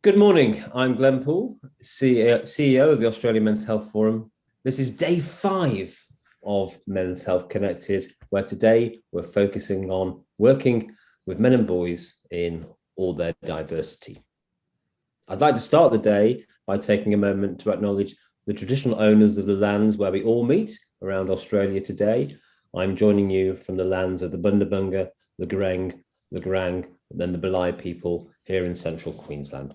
Good morning, I'm Glen Poole, CEO of the Australian Men's Health Forum. This is day 5 of Men's Health Connected, where today we're focusing on working with men and boys in all their diversity. I'd like to start the day by taking a moment to acknowledge the traditional owners of the lands where we all meet around Australia today. I'm joining you from the lands of the Bundabunga, the Gureng, the Gurang, and then the Balai people here in central Queensland.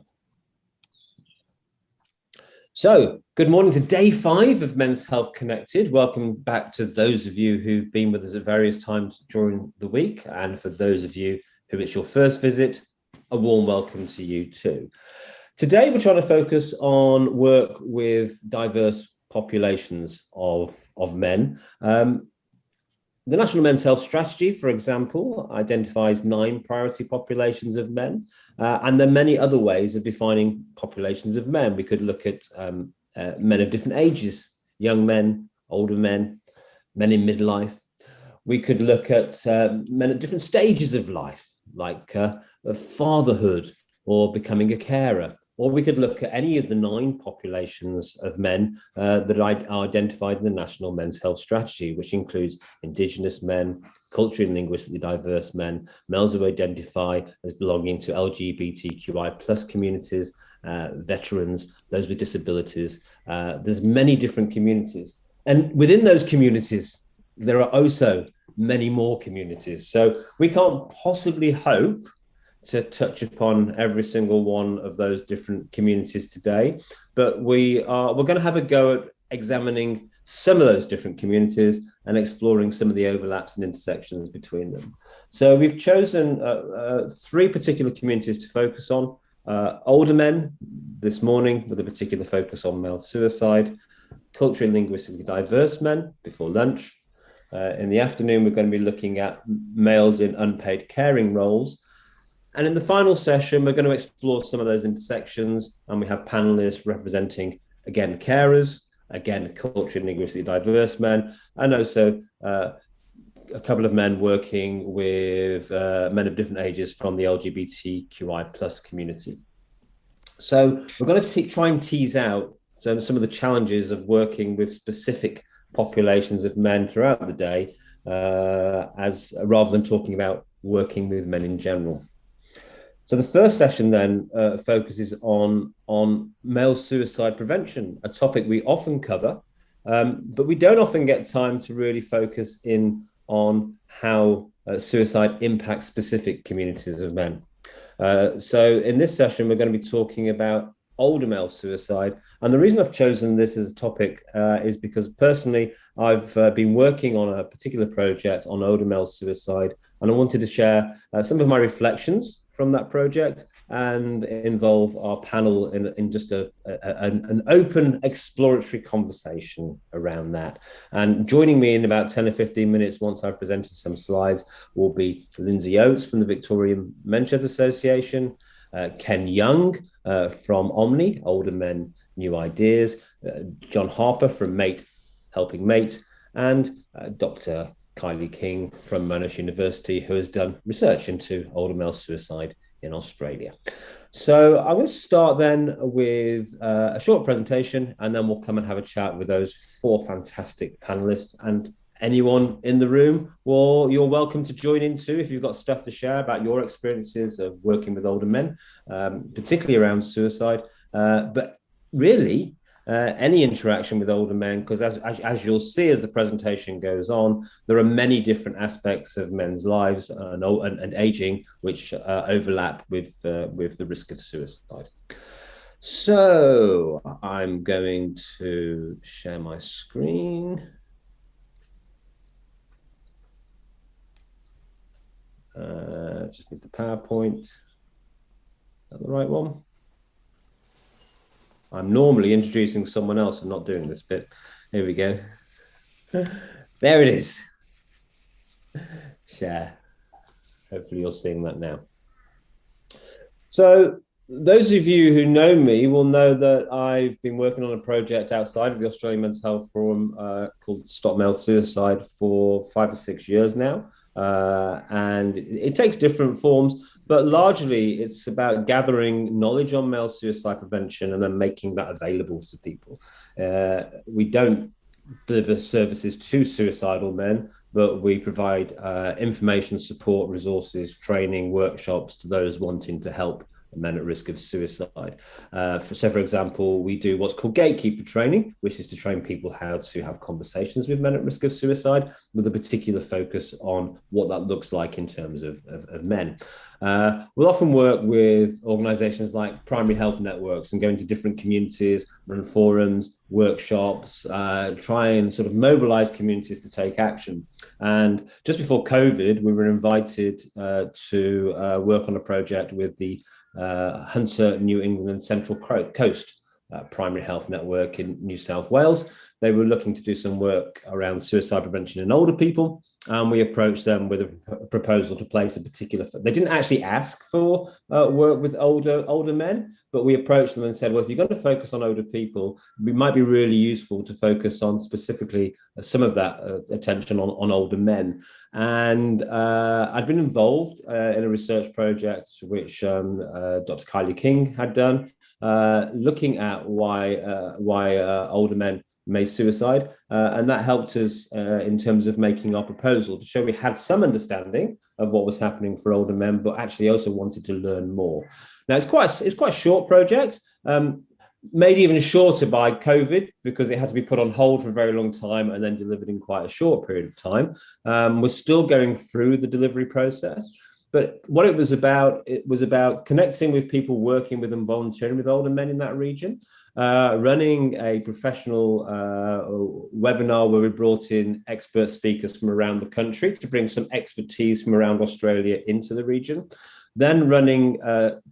So, good morning to day 5 of Men's Health Connected. Welcome back to those of you who've been with us at various times during the week. And for those of you who it's your first visit, a warm welcome to you too. Today, we're trying to focus on work with diverse populations of men. The National Men's Health Strategy, for example, identifies 9 priority populations of men, and there are many other ways of defining populations of men. We could look at men of different ages, young men, older men, men in midlife. We could look at men at different stages of life, like fatherhood or becoming a carer. Or we could look at any of the 9 populations of men that are identified in the National Men's Health Strategy, which includes Indigenous men, culturally and linguistically diverse men, males who identify as belonging to LGBTQI plus communities, veterans, those with disabilities. There's many different communities. And within those communities, there are also many more communities. So we can't possibly hope to touch upon every single one of those different communities today, but we're going to have a go at examining some of those different communities and exploring some of the overlaps and intersections between them. So we've chosen 3 particular communities to focus on. Older men this morning with a particular focus on male suicide, culturally and linguistically diverse men before lunch. In the afternoon, we're going to be looking at males in unpaid caring roles. And in the final session, we're going to explore some of those intersections, and we have panelists representing, again, carers, again, culturally and linguistically diverse men, and also a couple of men working with men of different ages from the LGBTQI plus community. So we're going to try and tease out some of the challenges of working with specific populations of men throughout the day, rather than talking about working with men in general. So the first session then focuses on male suicide prevention, a topic we often cover, but we don't often get time to really focus in on how suicide impacts specific communities of men. So in this session, we're going to be talking about older male suicide. And the reason I've chosen this as a topic is because personally, I've been working on a particular project on older male suicide, and I wanted to share some of my reflections from that project and involve our panel in just an open exploratory conversation around that. And joining me in about 10 or 15 minutes, once I've presented some slides, will be Lindsay Oates from the Victorian Men's Health Association, Ken Young from Omni, Older Men, New Ideas, John Harper from Mate, Helping Mate, and Dr. Kylie King from Monash University, who has done research into older male suicide in Australia. So I'm going to start then with a short presentation, and then we'll come and have a chat with those 4 fantastic panelists. And anyone in the room, well, you're welcome to join in too if you've got stuff to share about your experiences of working with older men, particularly around suicide, but really any interaction with older men, because as you'll see as the presentation goes on, there are many different aspects of men's lives and aging which overlap with the risk of suicide. So I'm going to share my screen. Just need the PowerPoint. Is that the right one? I'm normally introducing someone else and not doing this bit. Here we go. There it is. Share. Hopefully you're seeing that now. So Those of you who know me will know that I've been working on a project outside of the Australian Men's Health Forum called Stop Male Suicide for 5 or 6 years now. And it takes different forms, but largely it's about gathering knowledge on male suicide prevention and then making that available to people. We don't deliver services to suicidal men, but we provide information, support, resources, training, workshops to those wanting to help men at risk of suicide. For example, we do what's called Gatekeeper Training, which is to train people how to have conversations with men at risk of suicide, with a particular focus on what that looks like in terms of men. We'll often work with organizations like primary health networks and go into different communities, run forums, workshops, try and sort of mobilize communities to take action. And just before COVID, we were invited to work on a project with the Hunter, New England Central Coast primary health network in New South Wales. They were looking to do some work around suicide prevention in older people. And we approached them with a proposal to place a particular. They didn't actually ask for work with older men, but we approached them and said, well, if you're going to focus on older people, it might be really useful to focus on specifically some of that attention on older men. And I'd been involved in a research project which Dr. Kylie King had done, looking at why older men may suicide, and that helped us in terms of making our proposal to show we had some understanding of what was happening for older men, but actually also wanted to learn more. Now it's quite a short project, made even shorter by COVID because it had to be put on hold for a very long time and then delivered in quite a short period of time. We're still going through the delivery process. But what it was about connecting with people, working with and volunteering with older men in that region, running a professional webinar where we brought in expert speakers from around the country to bring some expertise from around Australia into the region. Then running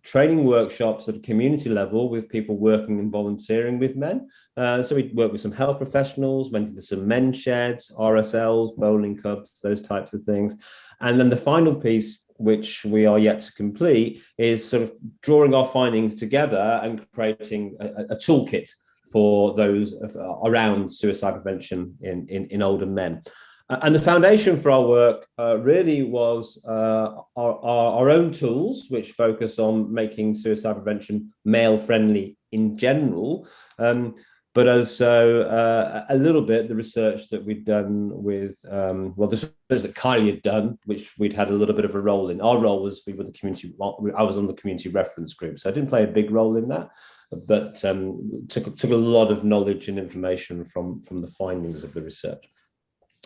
training workshops at a community level with people working and volunteering with men. So we worked with some health professionals, went into some men's sheds, RSLs, bowling clubs, those types of things. And then the final piece, which we are yet to complete, is sort of drawing our findings together and creating a toolkit for those around suicide prevention in older men. And the foundation for our work really was our own tools, which focus on making suicide prevention male-friendly in general, but also a little bit the research that we'd done with, the research that Kylie had done, which we'd had a little bit of a role in. Our role was we were the community, I was on the community reference group, so I didn't play a big role in that, but took a lot of knowledge and information from the findings of the research.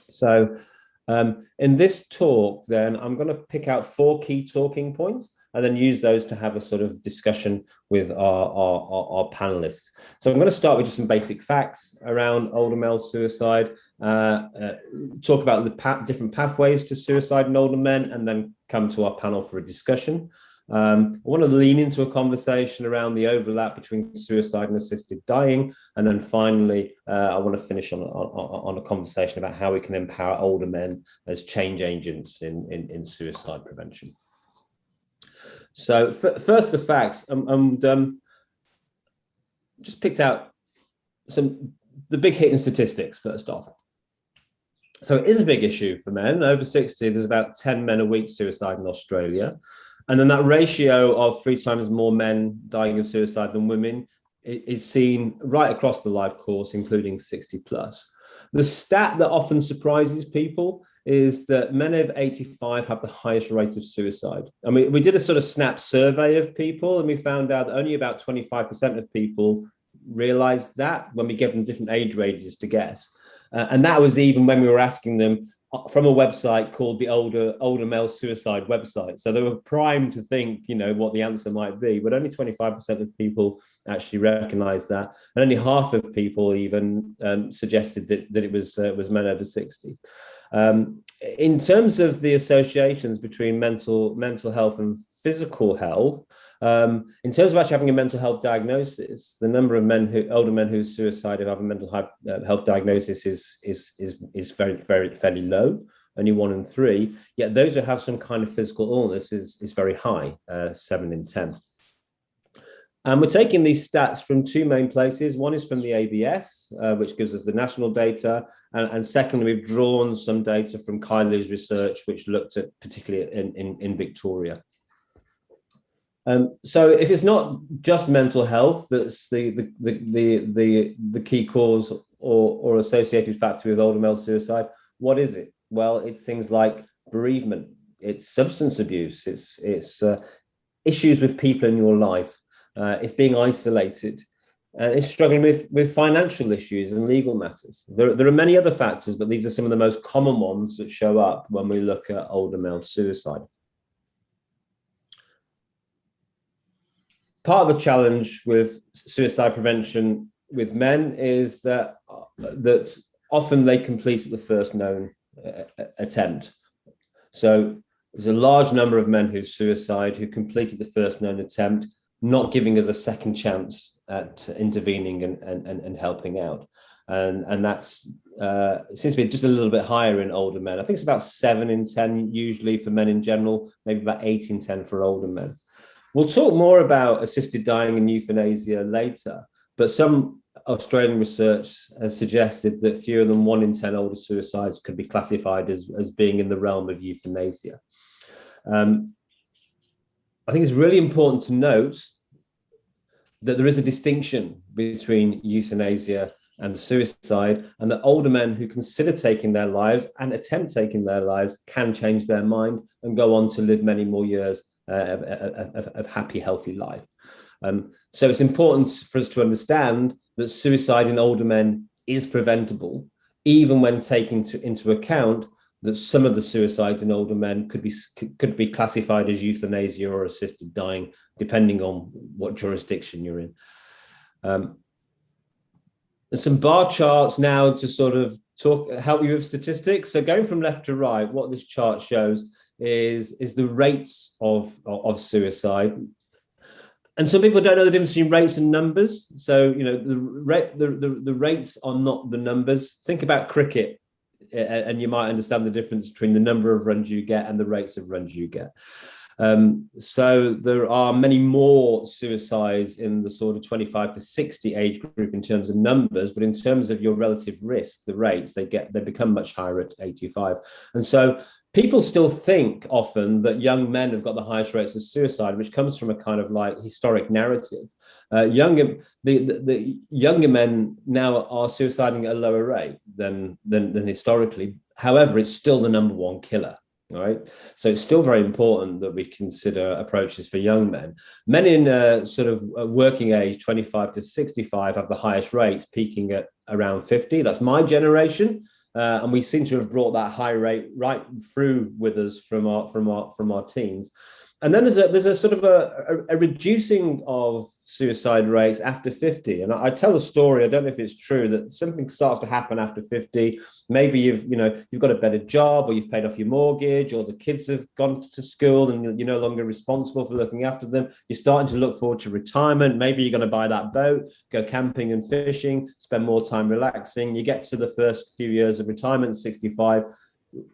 So in this talk, then, I'm going to pick out 4 key talking points and then use those to have a sort of discussion with our panelists. So I'm going to start with just some basic facts around older male suicide, talk about the different pathways to suicide in older men, and then come to our panel for a discussion. I want to lean into a conversation around the overlap between suicide and assisted dying. And then finally, I want to finish on a conversation about how we can empower older men as change agents in suicide prevention. So first, the facts. Just picked out the big hitting statistics first off. So it is a big issue for men. Over 60, there's about 10 men a week suicide in Australia. And then that ratio of 3 times more men dying of suicide than women is seen right across the life course, including 60 plus. The stat that often surprises people is that men over 85 have the highest rate of suicide. I mean, we did a sort of snap survey of people, and we found out that only about 25% of people realized that when we gave them different age ranges to guess. And that was even when we were asking them from a website called the older male suicide website. So they were primed to think, what the answer might be, but only 25% of people actually recognized that. And only half of people even suggested that it was men over 60. In terms of the associations between mental health and physical health, in terms of actually having a mental health diagnosis, the number of older men who are suicidal have a mental health diagnosis is fairly low, only 1 in 3. Yet those who have some kind of physical illness is very high, 7 in 10. And we're taking these stats from two main places. One is from the ABS, which gives us the national data. And secondly, we've drawn some data from Kylie's research, which looked at particularly in Victoria. So if it's not just mental health that's the key cause or associated factor with older male suicide, what is it? Well, it's things like bereavement, it's substance abuse, it's issues with people in your life, it's being isolated, and it's struggling with financial issues and legal matters. There are many other factors, but these are some of the most common ones that show up when we look at older male suicide. Part of the challenge with suicide prevention with men is that often they complete at the first known attempt. So there's a large number of men who suicide who completed the first known attempt, not giving us a second chance at intervening and helping out. And that's seems to be just a little bit higher in older men. I think it's about 7 in 10 usually for men in general, maybe about 8 in 10 for older men. We'll talk more about assisted dying and euthanasia later, but some Australian research has suggested that fewer than 1 in 10 older suicides could be classified as being in the realm of euthanasia. I think it's really important to note that there is a distinction between euthanasia and suicide, and that older men who consider taking their lives and attempt taking their lives can change their mind and go on to live many more years of happy, healthy life. So it's important for us to understand that suicide in older men is preventable, even when taking into account that some of the suicides in older men could be classified as euthanasia or assisted dying, depending on what jurisdiction you're in. There's some bar charts now to sort of help you with statistics. So going from left to right, what this chart shows is the rates of suicide. And some people don't know the difference between rates and numbers. So, you know, the rates are not the numbers. Think about cricket, and you might understand the difference between the number of runs you get and the rates of runs you get. So there are many more suicides in the sort of 25 to 60 age group in terms of numbers, but in terms of your relative risk, the rates, they become much higher at 85. And so people still think often that young men have got the highest rates of suicide, which comes from a kind of like historic narrative. The younger men now are suiciding at a lower rate than historically. However, it's still the number one killer. All right. So it's still very important that we consider approaches for young men. Men in sort of working age, 25 to 65, have the highest rates, peaking at around 50. That's my generation. And we seem to have brought that high rate right through with us from our teens. And then there's a sort of a reducing of suicide rates after 50. And I tell a story, I don't know if it's true, that something starts to happen after 50. Maybe you've got a better job, or you've paid off your mortgage, or the kids have gone to school and you're no longer responsible for looking after them. You're starting to look forward to retirement. Maybe you're going to buy that boat, go camping and fishing, spend more time relaxing. You get to the first few years of retirement, 65,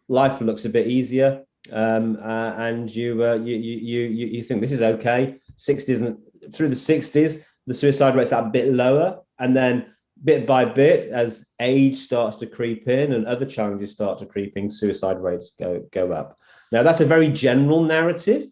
life looks a bit easier. And you think this is okay. 60s, through the 60s, the suicide rates are a bit lower, and then bit by bit, as age starts to creep in and other challenges start to creep in, suicide rates go up. Now that's a very general narrative,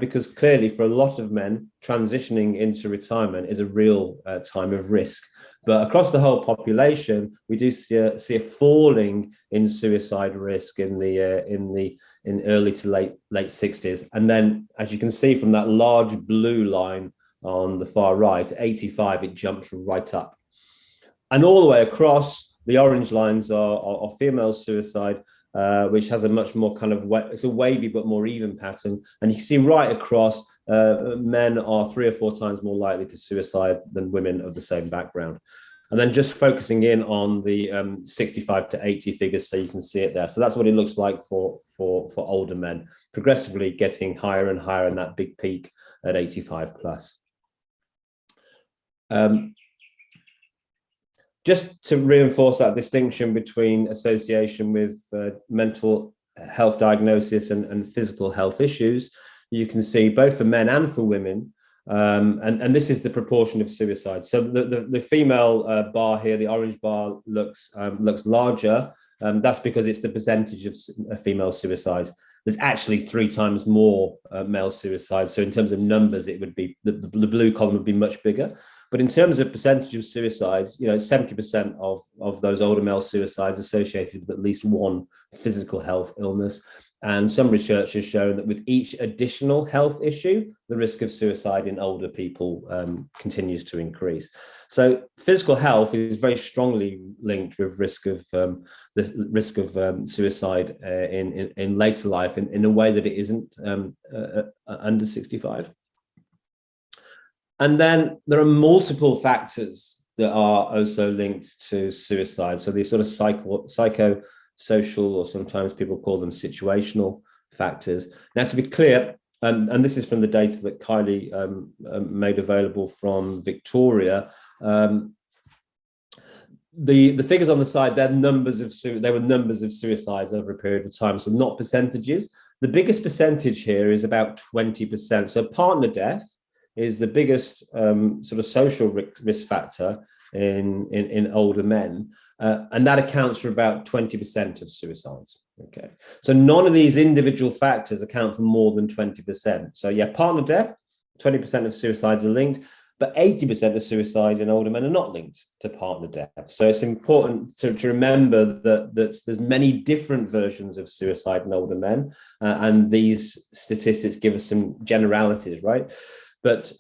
because clearly for a lot of men, transitioning into retirement is a real time of risk. But across the whole population, we do see a falling in suicide risk in early to late 60s. And then, as you can see from that large blue line on the far right, 85, it jumps right up. And all the way across, the orange lines are female suicide, which has a much more kind of, it's a wavy but more even pattern. And you can see right across, men are 3 or 4 times more likely to suicide than women of the same background. And then just focusing in on the 65 to 80 figures, so you can see it there. So that's what it looks like for older men, progressively getting higher and higher in that big peak at 85 plus. Just to reinforce that distinction between association with mental health diagnosis and physical health issues, you can see both for men and for women, And this is the proportion of suicide. So the female bar here, the orange bar, looks larger. That's because it's the percentage of female suicides. There's actually 3 times more male suicides. So in terms of numbers, it would be the blue column would be much bigger. But in terms of percentage of suicides, 70% of those older male suicides associated with at least one physical health illness. And some research has shown that with each additional health issue, the risk of suicide in older people continues to increase. So physical health is very strongly linked with the risk of suicide in later life in a way that it isn't under 65. And then there are multiple factors that are also linked to suicide. So these sort of psychosocial, or sometimes people call them situational factors. Now, to be clear, and this is from the data that Kylie made available from Victoria, the figures on the side, they were numbers of suicides over a period of time, so not percentages. The biggest percentage here is about 20%. So partner death is the biggest sort of social risk factor in older men, and that accounts for about 20% of suicides. Okay, so none of these individual factors account for more than 20%. So yeah, partner death, 20% of suicides are linked, but 80% of suicides in older men are not linked to partner death. So it's important to remember that there's many different versions of suicide in older men, and these statistics give us some generalities, right? But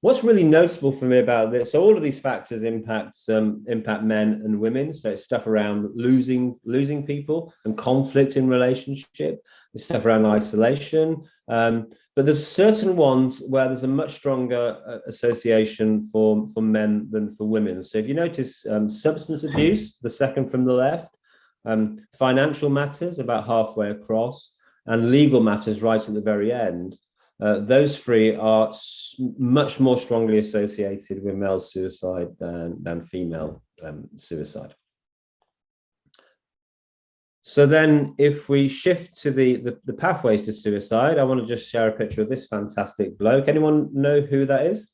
what's really noticeable for me about this, so all of these factors impact men and women. So it's stuff around losing people and conflict in relationship. There's stuff around isolation. But there's certain ones where there's a much stronger association for men than for women. So if you notice substance abuse, the second from the left, financial matters about halfway across, and legal matters right at the very end. Those 3 are much more strongly associated with male suicide than female suicide. So then if we shift to the pathways to suicide, I want to just share a picture of this fantastic bloke. Anyone know who that is?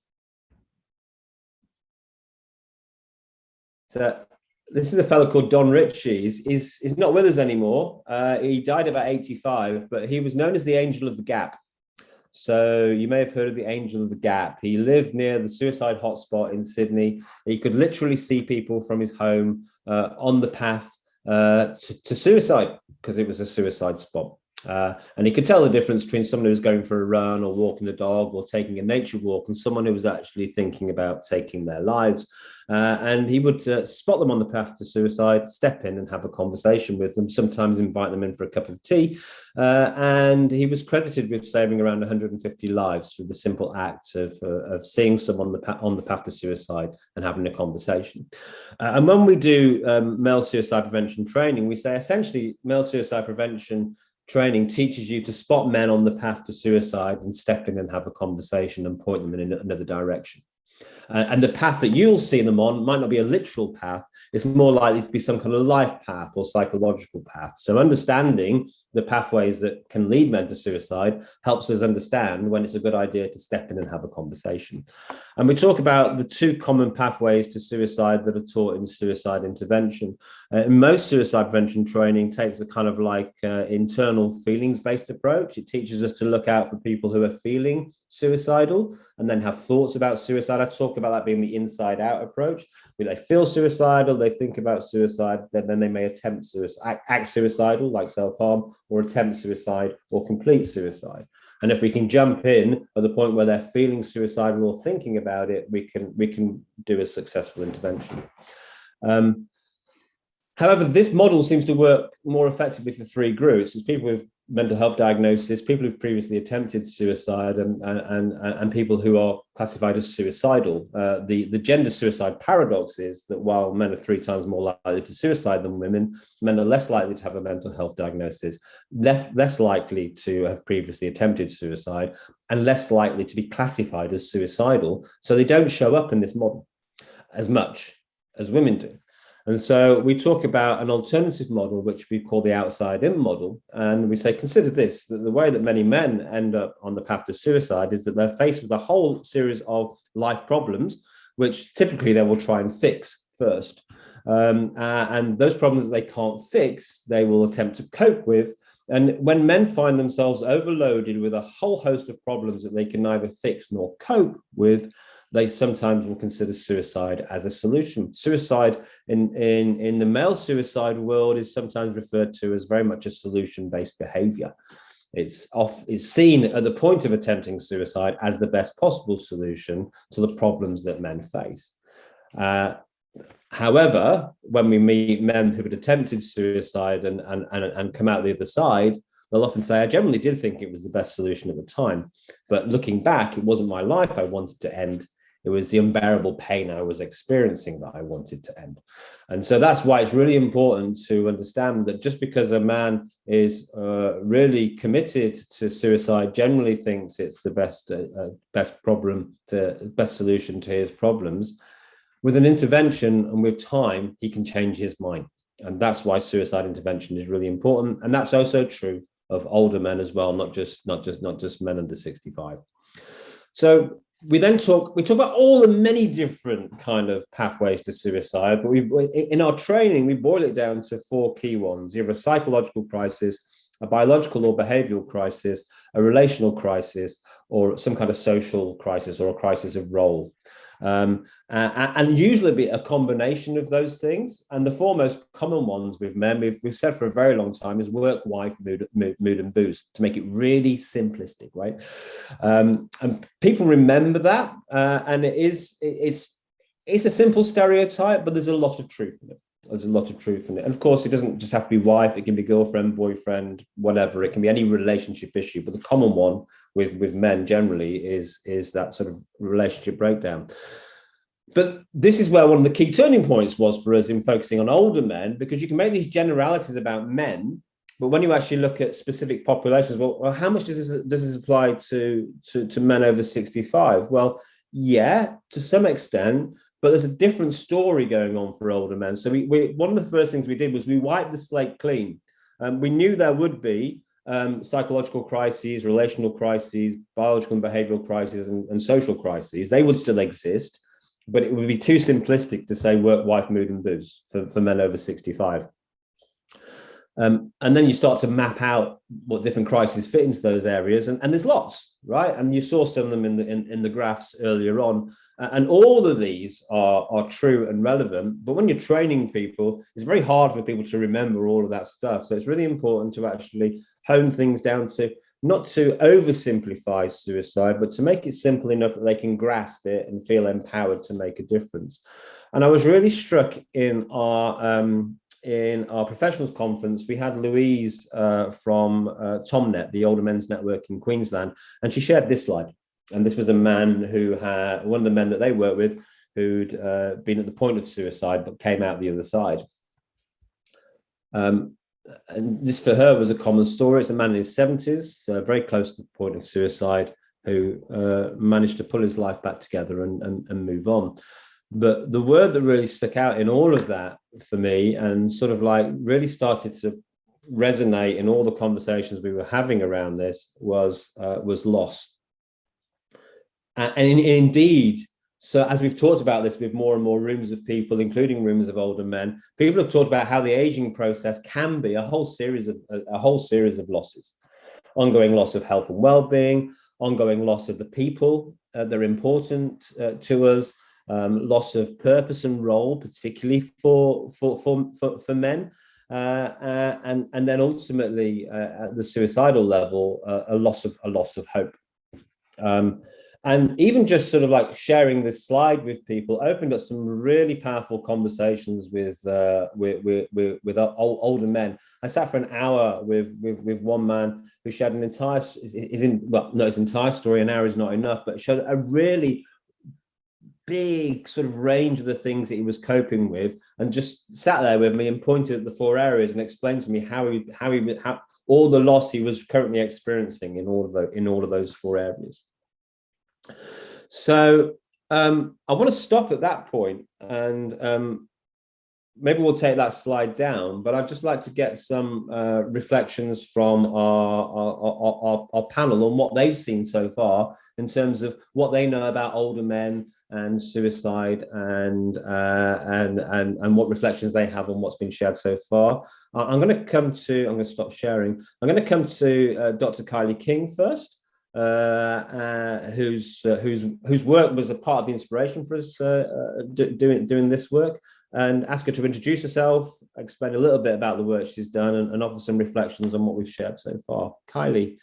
So this is a fellow called Don Ritchie. He's not with us anymore. He died about 85, but he was known as the Angel of the Gap. So you may have heard of the Angel of the Gap. He lived near the suicide hotspot in Sydney. He could literally see people from his home on the path to suicide, because it was a suicide spot. And he could tell the difference between someone who was going for a run or walking the dog or taking a nature walk and someone who was actually thinking about taking their lives. And he would spot them on the path to suicide, step in and have a conversation with them, sometimes invite them in for a cup of tea. And he was credited with saving around 150 lives through the simple act of seeing someone on the path to suicide and having a conversation. And when we do male suicide prevention training, we say essentially male suicide prevention training teaches you to spot men on the path to suicide and step in and have a conversation and point them in another direction. And the path that you'll see them on might not be a literal path. It's more likely to be some kind of life path or psychological path. So understanding the pathways that can lead men to suicide helps us understand when it's a good idea to step in and have a conversation. And we talk about the 2 common pathways to suicide that are taught in suicide intervention. Most suicide prevention training takes a kind of like internal feelings-based approach. It teaches us to look out for people who are feeling suicidal and then have thoughts about suicide. I talk about that being the inside-out approach. When they feel suicidal, they think about suicide, then they may attempt suicide, act suicidal, like self-harm, or attempt suicide or complete suicide. And if we can jump in at the point where they're feeling suicidal or thinking about it, we can do a successful intervention. However, this model seems to work more effectively for 3 groups. It's people with mental health diagnosis, people who've previously attempted suicide, and people who are classified as suicidal. The gender suicide paradox is that while men are 3 times more likely to suicide than women, men are less likely to have a mental health diagnosis, less likely to have previously attempted suicide, and less likely to be classified as suicidal. So they don't show up in this model as much as women do. And so we talk about an alternative model, which we call the outside-in model. And we say, consider this, that the way that many men end up on the path to suicide is that they're faced with a whole series of life problems, which typically they will try and fix first. And those problems that they can't fix, they will attempt to cope with. And when men find themselves overloaded with a whole host of problems that they can neither fix nor cope with, they sometimes will consider suicide as a solution. Suicide in the male suicide world is sometimes referred to as very much a solution-based behavior. It's seen at the point of attempting suicide as the best possible solution to the problems that men face. However, when we meet men who had attempted suicide and come out the other side, they'll often say, I generally did think it was the best solution at the time, but looking back, it wasn't my life I wanted to end. It was the unbearable pain I was experiencing that I wanted to end. And so that's why it's really important to understand that just because a man is really committed to suicide, generally thinks it's the best solution to his problems, with an intervention and with time, he can change his mind. And that's why suicide intervention is really important. And that's also true of older men as well, not just men under 65. So we talk about all the many different kind of pathways to suicide, but in our training, we boil it down to 4 key ones: either a psychological crisis, a biological or behavioral crisis, a relational crisis, or some kind of social crisis or a crisis of role. And usually be a combination of those things. And the 4 most common ones with men, we've said for a very long time, is work, wife, mood and booze, to make it really simplistic, right? And people remember that, and it's a simple stereotype, but there's a lot of truth in it. There's a lot of truth in it. And of course, it doesn't just have to be wife, it can be girlfriend, boyfriend, whatever. It can be any relationship issue. But the common one with men generally is that sort of relationship breakdown. But this is where one of the key turning points was for us in focusing on older men, because you can make these generalities about men, but when you actually look at specific populations, well how much does this apply to men over 65? Well, yeah, to some extent, but there's a different story going on for older men. So we one of the first things we did was we wiped the slate clean. We knew there would be psychological crises, relational crises, biological and behavioral crises, and social crises. They would still exist, but it would be too simplistic to say work, wife, mood and booze for men over 65. And then you start to map out what different crises fit into those areas, and there's lots, right? And you saw some of them in the graphs earlier on, and all of these are true and relevant. But when you're training people, it's very hard for people to remember all of that stuff. So it's really important to actually hone things down to not to oversimplify suicide, but to make it simple enough that they can grasp it and feel empowered to make a difference. And I was really struck in our professionals conference. We had Louise from TomNet, the Older Men's Network in Queensland, and she shared this slide. And this was a man who had, one of the men that they worked with, who'd been at the point of suicide, but came out the other side. And this for her was a common story. It's a man in his 70s, very close to the point of suicide, who managed to pull his life back together and move on. But the word that really stuck out in all of that for me, and sort of like really started to resonate in all the conversations we were having around this, was loss. And indeed, so as we've talked about this with more and more rooms of people, including rooms of older men, people have talked about how the aging process can be a whole series of losses: ongoing loss of health and well-being, ongoing loss of the people that are important to us, loss of purpose and role, particularly for men, and then ultimately at the suicidal level, a loss of hope. And even just sort of like sharing this slide with people opened up some really powerful conversations with older men. I sat for an hour with one man who shared an entire, his entire story. An hour is not enough, but showed a really big sort of range of the things that he was coping with, and just sat there with me and pointed at the 4 areas and explained to me how all the loss he was currently experiencing in all of those 4 areas. So I want to stop at that point and maybe we'll take that slide down, but I'd just like to get some reflections from our panel on what they've seen so far in terms of what they know about older men and suicide, and what reflections they have on what's been shared so far. I'm going to stop sharing. I'm going to come to Dr. Kylie King first, whose work was a part of the inspiration for us doing this work, and ask her to introduce herself, explain a little bit about the work she's done, and offer some reflections on what we've shared so far. Kylie.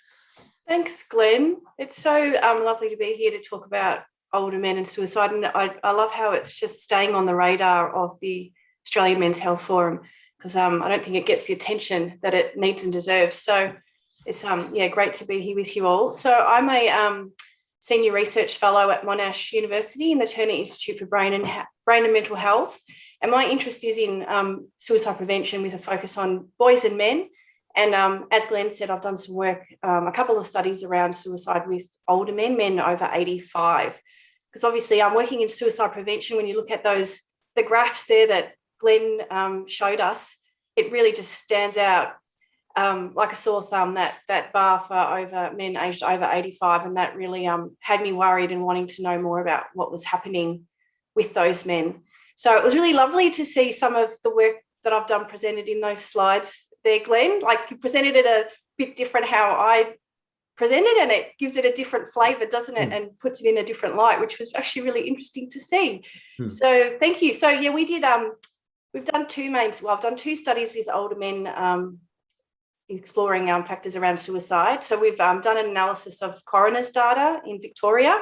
Thanks, Glen. It's so lovely to be here to talk about older men and suicide, and I love how it's just staying on the radar of the Australian Men's Health Forum, because I don't think it gets the attention that it needs and deserves. So it's great to be here with you all. So I'm a senior research fellow at Monash University in the Turner Institute for Brain and Mental Health, and my interest is in suicide prevention with a focus on boys and men. And as Glen said, I've done some work, a couple of studies around suicide with older men over 85. Because obviously I'm working in suicide prevention. When you look at the graphs there that Glen showed us, it really just stands out like a sore thumb, that bar for over men aged over 85. And that really had me worried and wanting to know more about what was happening with those men. So it was really lovely to see some of the work that I've done presented in those slides there, Glen. Like, you presented it a bit different how I presented, and it gives it a different flavour, doesn't it? And puts it in a different light, which was actually really interesting to see. So thank you. So yeah, we did we've done I've done two studies with older men exploring factors around suicide. So we've done an analysis of coroner's data in Victoria,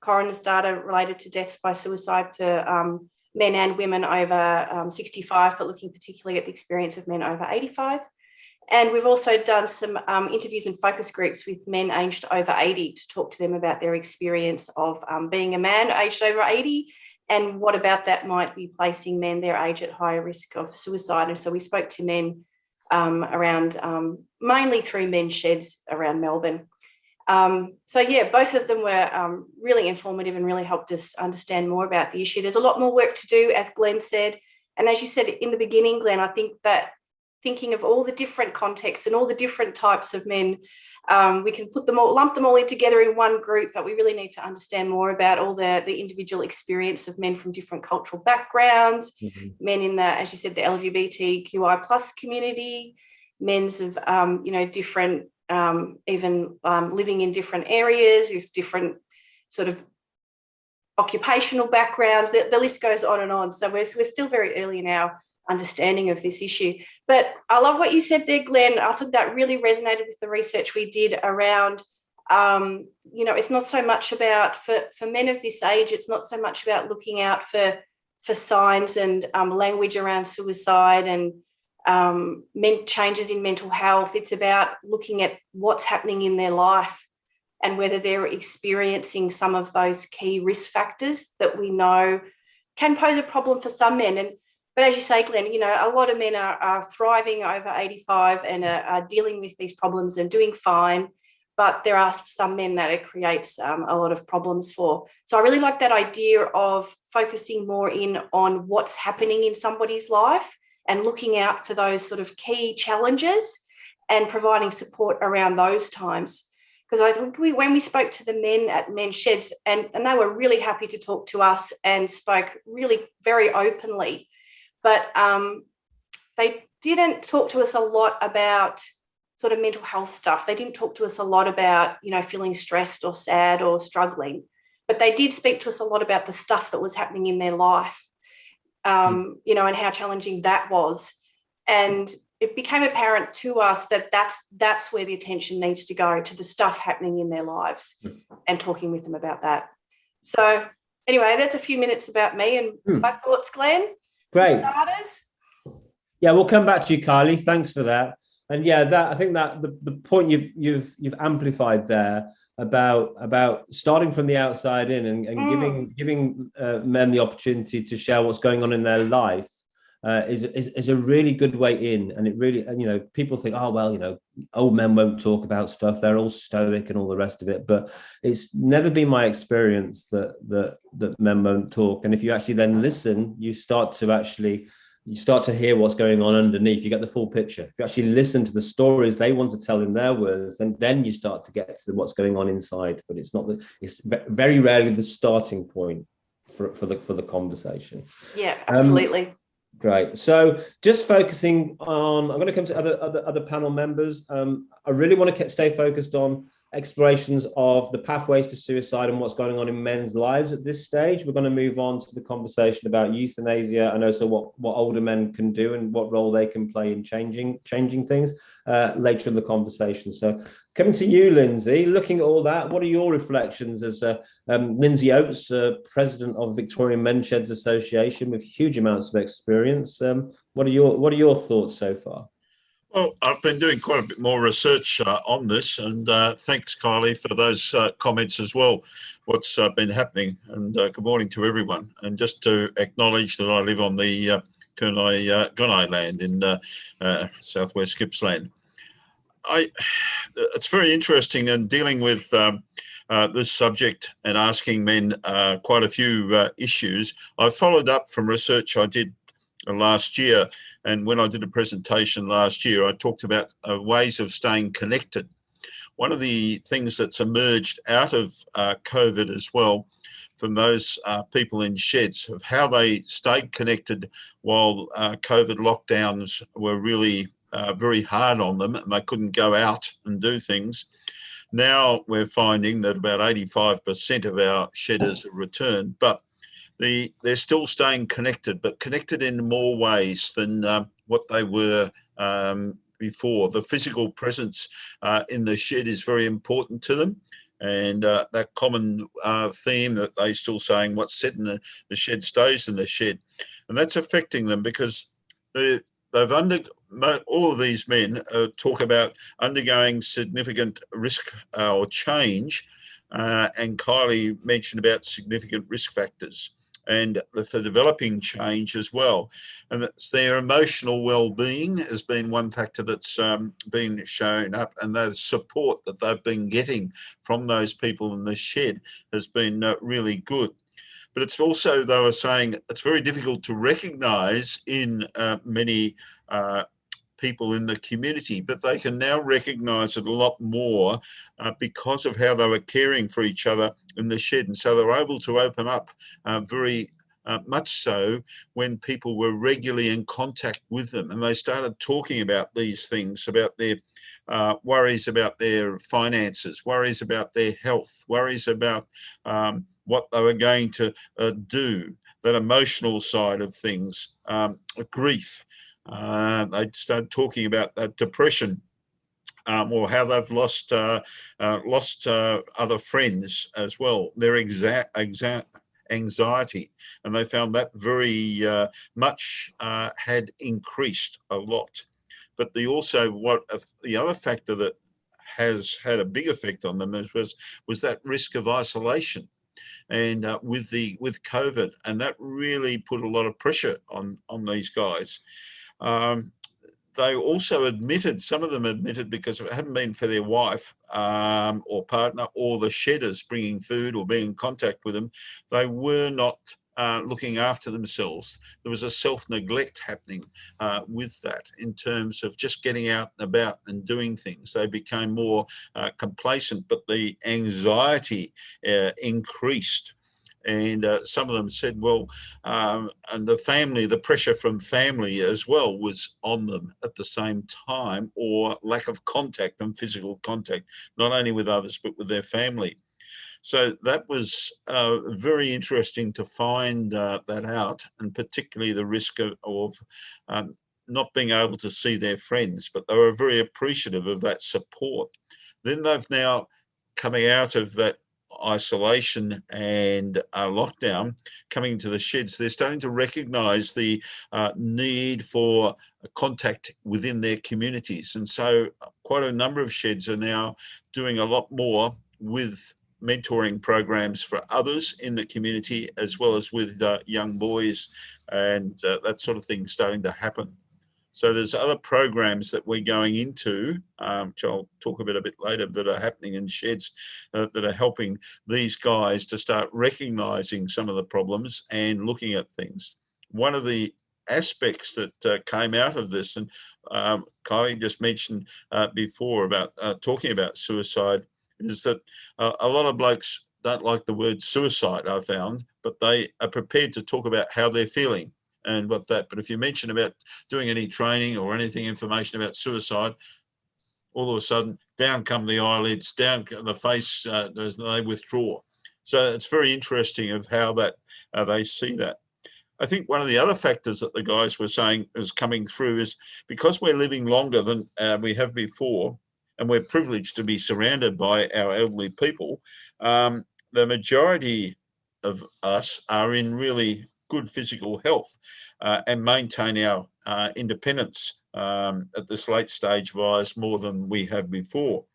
coroner's data related to deaths by suicide for men and women over 65, but looking particularly at the experience of men over 85. And we've also done some interviews and focus groups with men aged over 80 to talk to them about their experience of being a man aged over 80, and what about that might be placing men their age at higher risk of suicide. And so we spoke to men around mainly through men's sheds around Melbourne. So yeah, both of them were really informative and really helped us understand more about the issue. There's a lot more work to do, as Glen said. And as you said in the beginning, Glen, I think that thinking of all the different contexts and all the different types of men, we can lump them all in together in one group, but we really need to understand more about all the individual experience of men from different cultural backgrounds, men in the, as you said, the LGBTQI plus community, men's of, different, even living in different areas with different sort of occupational backgrounds. The list goes on and on. So we're still very early in our understanding of this issue. But I love what you said there, Glen. I think that really resonated with the research we did around, it's not so much about, for men of this age, it's not so much about looking out for signs and language around suicide and changes in mental health. It's about looking at what's happening in their life and whether they're experiencing some of those key risk factors that we know can pose a problem for some men. But as you say, Glen, a lot of men are thriving over 85 and are dealing with these problems and doing fine, but there are some men that it creates a lot of problems for. So I really like that idea of focusing more in on what's happening in somebody's life and looking out for those sort of key challenges and providing support around those times. Because I think when we spoke to the men at men's sheds, and they were really happy to talk to us and spoke really very openly, but they didn't talk to us a lot about sort of mental health stuff. They didn't talk to us a lot about, feeling stressed or sad or struggling, but they did speak to us a lot about the stuff that was happening in their life, and how challenging that was. And it became apparent to us that that's where the attention needs to go, to the stuff happening in their lives and talking with them about that. So anyway, that's a few minutes about me and my thoughts, Glen. Great. Yeah, we'll come back to you, Kylie. Thanks for that. And yeah, I think that the point you've amplified there about starting from the outside in and giving men the opportunity to share what's going on in their life is a really good way in. And it really, people think, oh well, old men won't talk about stuff, they're all stoic and all the rest of it. But it's never been my experience that men won't talk. And if you actually then listen, you start to actually you start to hear what's going on underneath. You get the full picture. If you actually listen to the stories they want to tell in their words, then you start to get to what's going on inside. But it's very rarely the starting point for the conversation. Yeah, absolutely. Great. So just focusing on, I'm going to come to other panel members. I really want to stay focused on explorations of the pathways to suicide and what's going on in men's lives at this stage. We're going to move on to the conversation about euthanasia and also what older men can do and what role they can play in changing things later in the conversation. So coming to you, Lindsay, looking at all that, what are your reflections as Lindsay Oates, president of Victorian Men's Sheds Association with huge amounts of experience? What are your thoughts so far? Well, I've been doing quite a bit more research on this, and thanks, Kylie, for those comments as well. What's been happening, and good morning to everyone. And just to acknowledge that I live on the Gunai land in southwest Gippsland. It's very interesting in dealing with this subject and asking men quite a few issues. I followed up from research I did last year. And when I did a presentation last year, I talked about ways of staying connected. One of the things that's emerged out of COVID as well, from those people in sheds, of how they stayed connected while COVID lockdowns were really very hard on them and they couldn't go out and do things. Now we're finding that about 85% of our shedders have returned, but they're still staying connected, but connected in more ways than what they were before. The physical presence in the shed is very important to them. And that common theme that they're still saying, what's said in the shed stays in the shed. And that's affecting them because all of these men talk about undergoing significant risk or change. And Kylie mentioned about significant risk factors and for developing change as well. And that's their emotional well-being has been one factor that's been shown up, and the support that they've been getting from those people in the shed has been really good. But it's also, they were saying, it's very difficult to recognise in many people in the community, but they can now recognise it a lot more because of how they were caring for each other in the shed. And so they were able to open up very much so when people were regularly in contact with them. And they started talking about these things, about their worries about their finances, worries about their health, worries about what they were going to do, that emotional side of things, grief. They started talking about that depression, or how they've lost other friends as well, their anxiety, and they found that very much had increased a lot. But the other factor that has had a big effect on them was that risk of isolation. And with COVID, and that really put a lot of pressure on these guys. They also admitted, some of them admitted, because if it hadn't been for their wife or partner or the shedders bringing food or being in contact with them, they were not looking after themselves. There was a self-neglect happening with that in terms of just getting out and about and doing things. They became more complacent, but the anxiety increased. And some of them said, well, and the pressure from family as well was on them at the same time, or lack of contact and physical contact, not only with others, but with their family. So that was very interesting to find that out, and particularly the risk of not being able to see their friends, but they were very appreciative of that support. Then they've now coming out of that isolation and lockdown, coming into the sheds, they're starting to recognise the need for contact within their communities. And so quite a number of sheds are now doing a lot more with mentoring programs for others in the community, as well as with young boys, and that sort of thing starting to happen. So there's other programs that we're going into, which I'll talk about a bit later, that are happening in sheds that are helping these guys to start recognising some of the problems and looking at things. One of the aspects that came out of this, and Kylie just mentioned before about talking about suicide, is that a lot of blokes don't like the word suicide, I found, but they are prepared to talk about how they're feeling and what that. But if you mention about doing any training or anything, information about suicide, all of a sudden, down come the eyelids, down the face, they withdraw. So it's very interesting of how that they see that. I think one of the other factors that the guys were saying is coming through is because we're living longer than we have before, and we're privileged to be surrounded by our elderly people, the majority of us are in really good physical health and maintain our independence at this late stage of ours more than we have before.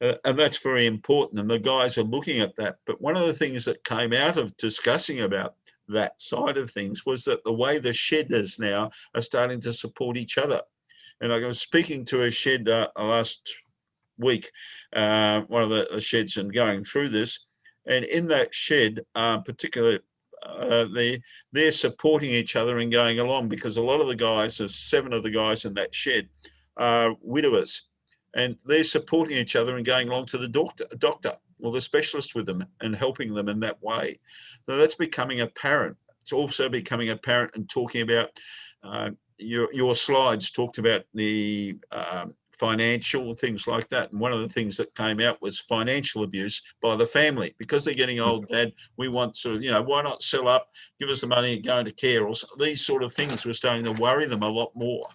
And that's very important, and the guys are looking at that. But one of the things that came out of discussing about that side of things was that the way the shedders now are starting to support each other. And I was speaking to a shed last week, one of the sheds, and going through this, and in that shed, particularly, they're supporting each other and going along, because a lot of the guys, there's 7 of the guys in that shed, are widowers, and they're supporting each other and going along to the doctor or the specialist with them and helping them in that way. So that's becoming apparent. It's also becoming apparent and talking about your slides talked about the financial things like that. And one of the things that came out was financial abuse by the family. Because they're getting old, Dad, we want to, why not sell up, give us the money and go into care, or these sort of things were starting to worry them a lot more.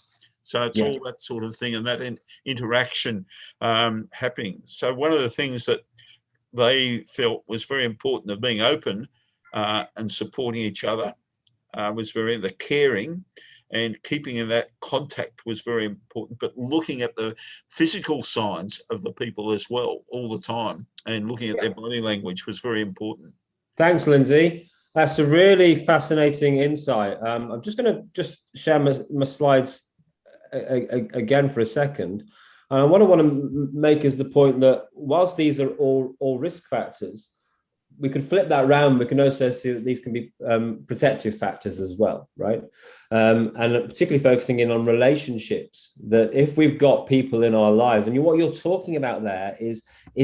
So it's all that sort of thing, and that interaction happening. So one of the things that they felt was very important of being open and supporting each other was the caring and keeping in that contact was very important, but looking at the physical signs of the people as well all the time and looking at their body language was very important. Thanks, Lindsay. That's a really fascinating insight. I'm just going to share my slides again for a second. And what I want to make is the point that whilst these are all risk factors, we could flip that around. We can also see that these can be protective factors as well, right? And particularly focusing in on relationships, that if we've got people in our lives, and what you're talking about there is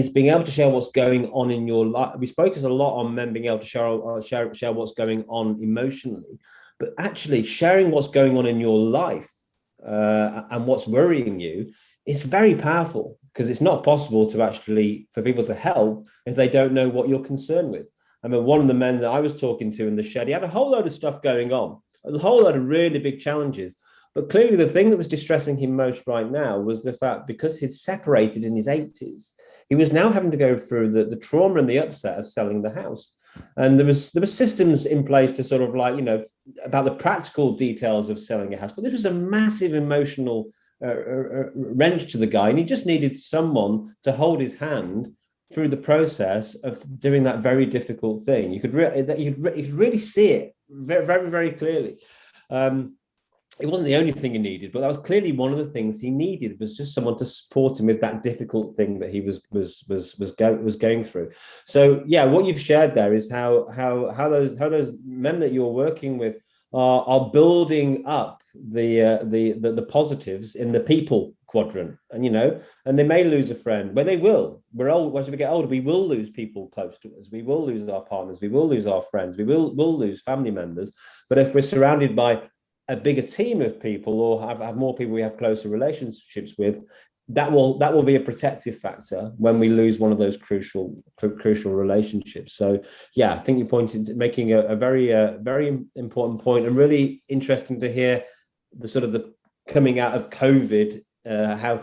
being able to share what's going on in your life. We focus a lot on men being able to share what's going on emotionally, but actually sharing what's going on in your life and what's worrying you is very powerful, because it's not possible for people to help if they don't know what you're concerned with. I mean, one of the men that I was talking to in the shed, he had a whole load of stuff going on, a whole load of really big challenges. But clearly the thing that was distressing him most right now was the fact, because he'd separated in his 80s, he was now having to go through the trauma and the upset of selling the house. And there was systems in place to sort of about the practical details of selling a house. But this was a massive emotional wrench to the guy, and he just needed someone to hold his hand through the process of doing that very difficult thing. You could really see it very, very, very clearly. It wasn't the only thing he needed, but that was clearly one of the things he needed, was just someone to support him with that difficult thing that he was going through. So yeah, what you've shared there is how those men that you're working with are building up the positives in the people quadrant, and they may lose a friend, but they will. We're old. As we get older, we will lose people close to us. We will lose our partners. We will lose our friends. We will lose family members. But if we're surrounded by a bigger team of people, or have more people we have closer relationships with, that will be a protective factor when we lose one of those crucial relationships. So yeah, I think you pointed to making a very important point, and really interesting to hear the sort of the coming out of COVID, how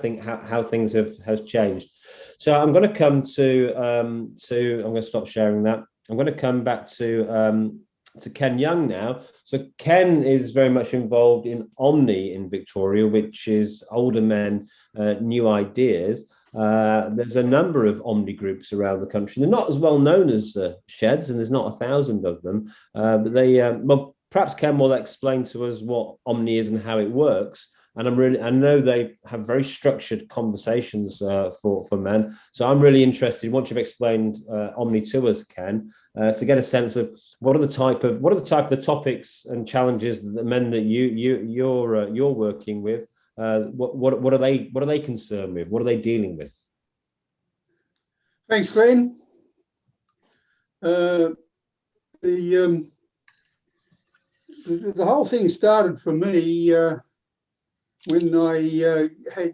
things has changed. So I'm going to come to I'm going to stop sharing that. I'm going to come back to Ken Young now. So Ken is very much involved in Omni in Victoria, which is older men, new ideas. There's a number of Omni groups around the country. They're not as well known as Sheds, and there's not 1,000 of them. But they, perhaps Ken will explain to us what Omni is and how it works. and I know they have very structured conversations for men. So I'm really interested, once you've explained Omni to us, Ken, to get a sense of what are the type of the topics and challenges that the men that you're working with. What are they concerned with? What are they dealing with? Thanks, Glen. The whole thing started for me when I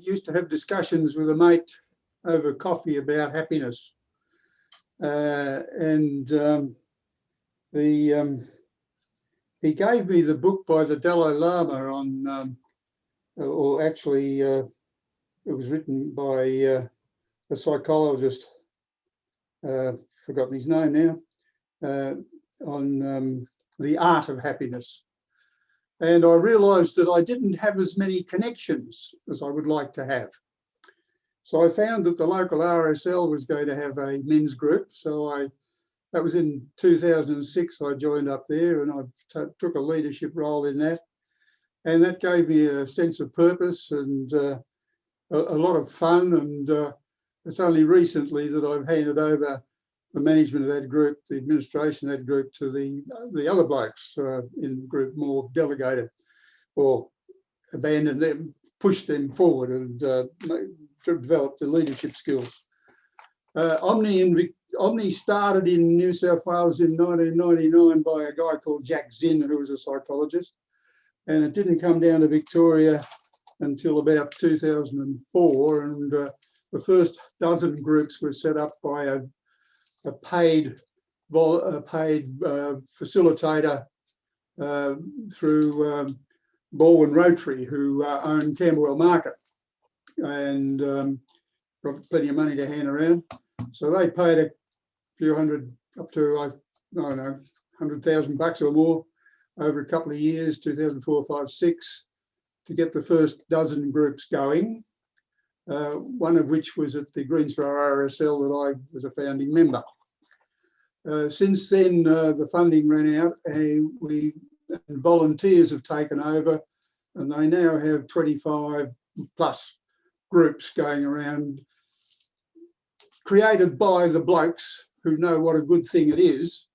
used to have discussions with a mate over coffee about happiness, and he gave me the book by the Dalai Lama on, or actually it was written by a psychologist, forgotten his name now, on the art of happiness. And I realised that I didn't have as many connections as I would like to have. So I found that the local RSL was going to have a men's group. So that was in 2006, I joined up there, and I took a leadership role in that. And that gave me a sense of purpose and a lot of fun. And it's only recently that I've handed over the management of that group, the administration of that group, to the other blokes in the group, more delegated or abandoned them, pushed them forward and developed the leadership skills. Omni started in New South Wales in 1999 by a guy called Jack Zinn, who was a psychologist, and it didn't come down to Victoria until about 2004, and the first dozen groups were set up by a paid facilitator through Baldwin Rotary, who own Camberwell Market, and got plenty of money to hand around. So they paid a few hundred, up to, I don't know, $100,000 or more over a couple of years, 2004, 5, 6, to get the first dozen groups going. One of which was at the Greensboro RSL that I was a founding member. Since then, the funding ran out, and volunteers have taken over, and they now have 25 plus groups going around, created by the blokes who know what a good thing it is.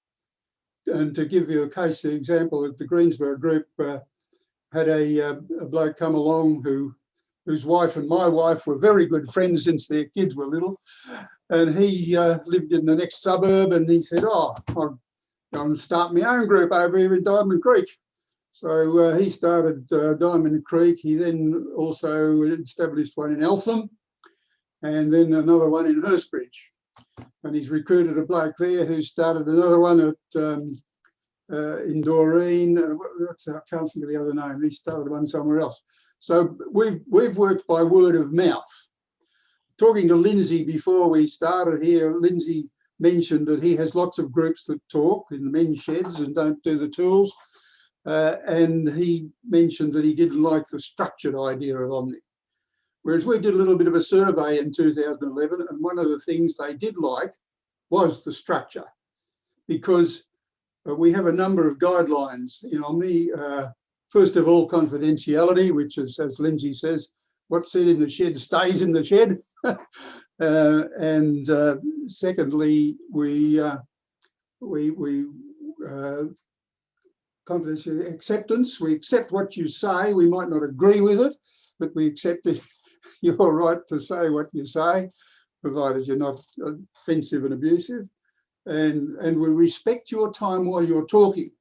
And to give you a case example, at the Greensboro group had a bloke come along whose wife and my wife were very good friends since their kids were little. And he lived in the next suburb, and he said, "Oh, I'll go and start my own group over here in Diamond Creek." So he started Diamond Creek. He then also established one in Eltham, and then another one in Hurstbridge. And he's recruited a bloke there who started another one at in Doreen. I can't think of the other name. He started one somewhere else. So we've worked by word of mouth. Talking to Lindsay before we started here, Lindsay mentioned that he has lots of groups that talk in the men's sheds and don't do the tools. And he mentioned that he didn't like the structured idea of Omni. Whereas we did a little bit of a survey in 2011, and one of the things they did like was the structure, because we have a number of guidelines in Omni. First of all, confidentiality, which is, as Lindsay says, what's said in the shed stays in the shed. And secondly, confidential acceptance. We accept what you say. We might not agree with it, but we accept it. You're right to say what you say, provided you're not offensive and abusive. And we respect your time while you're talking.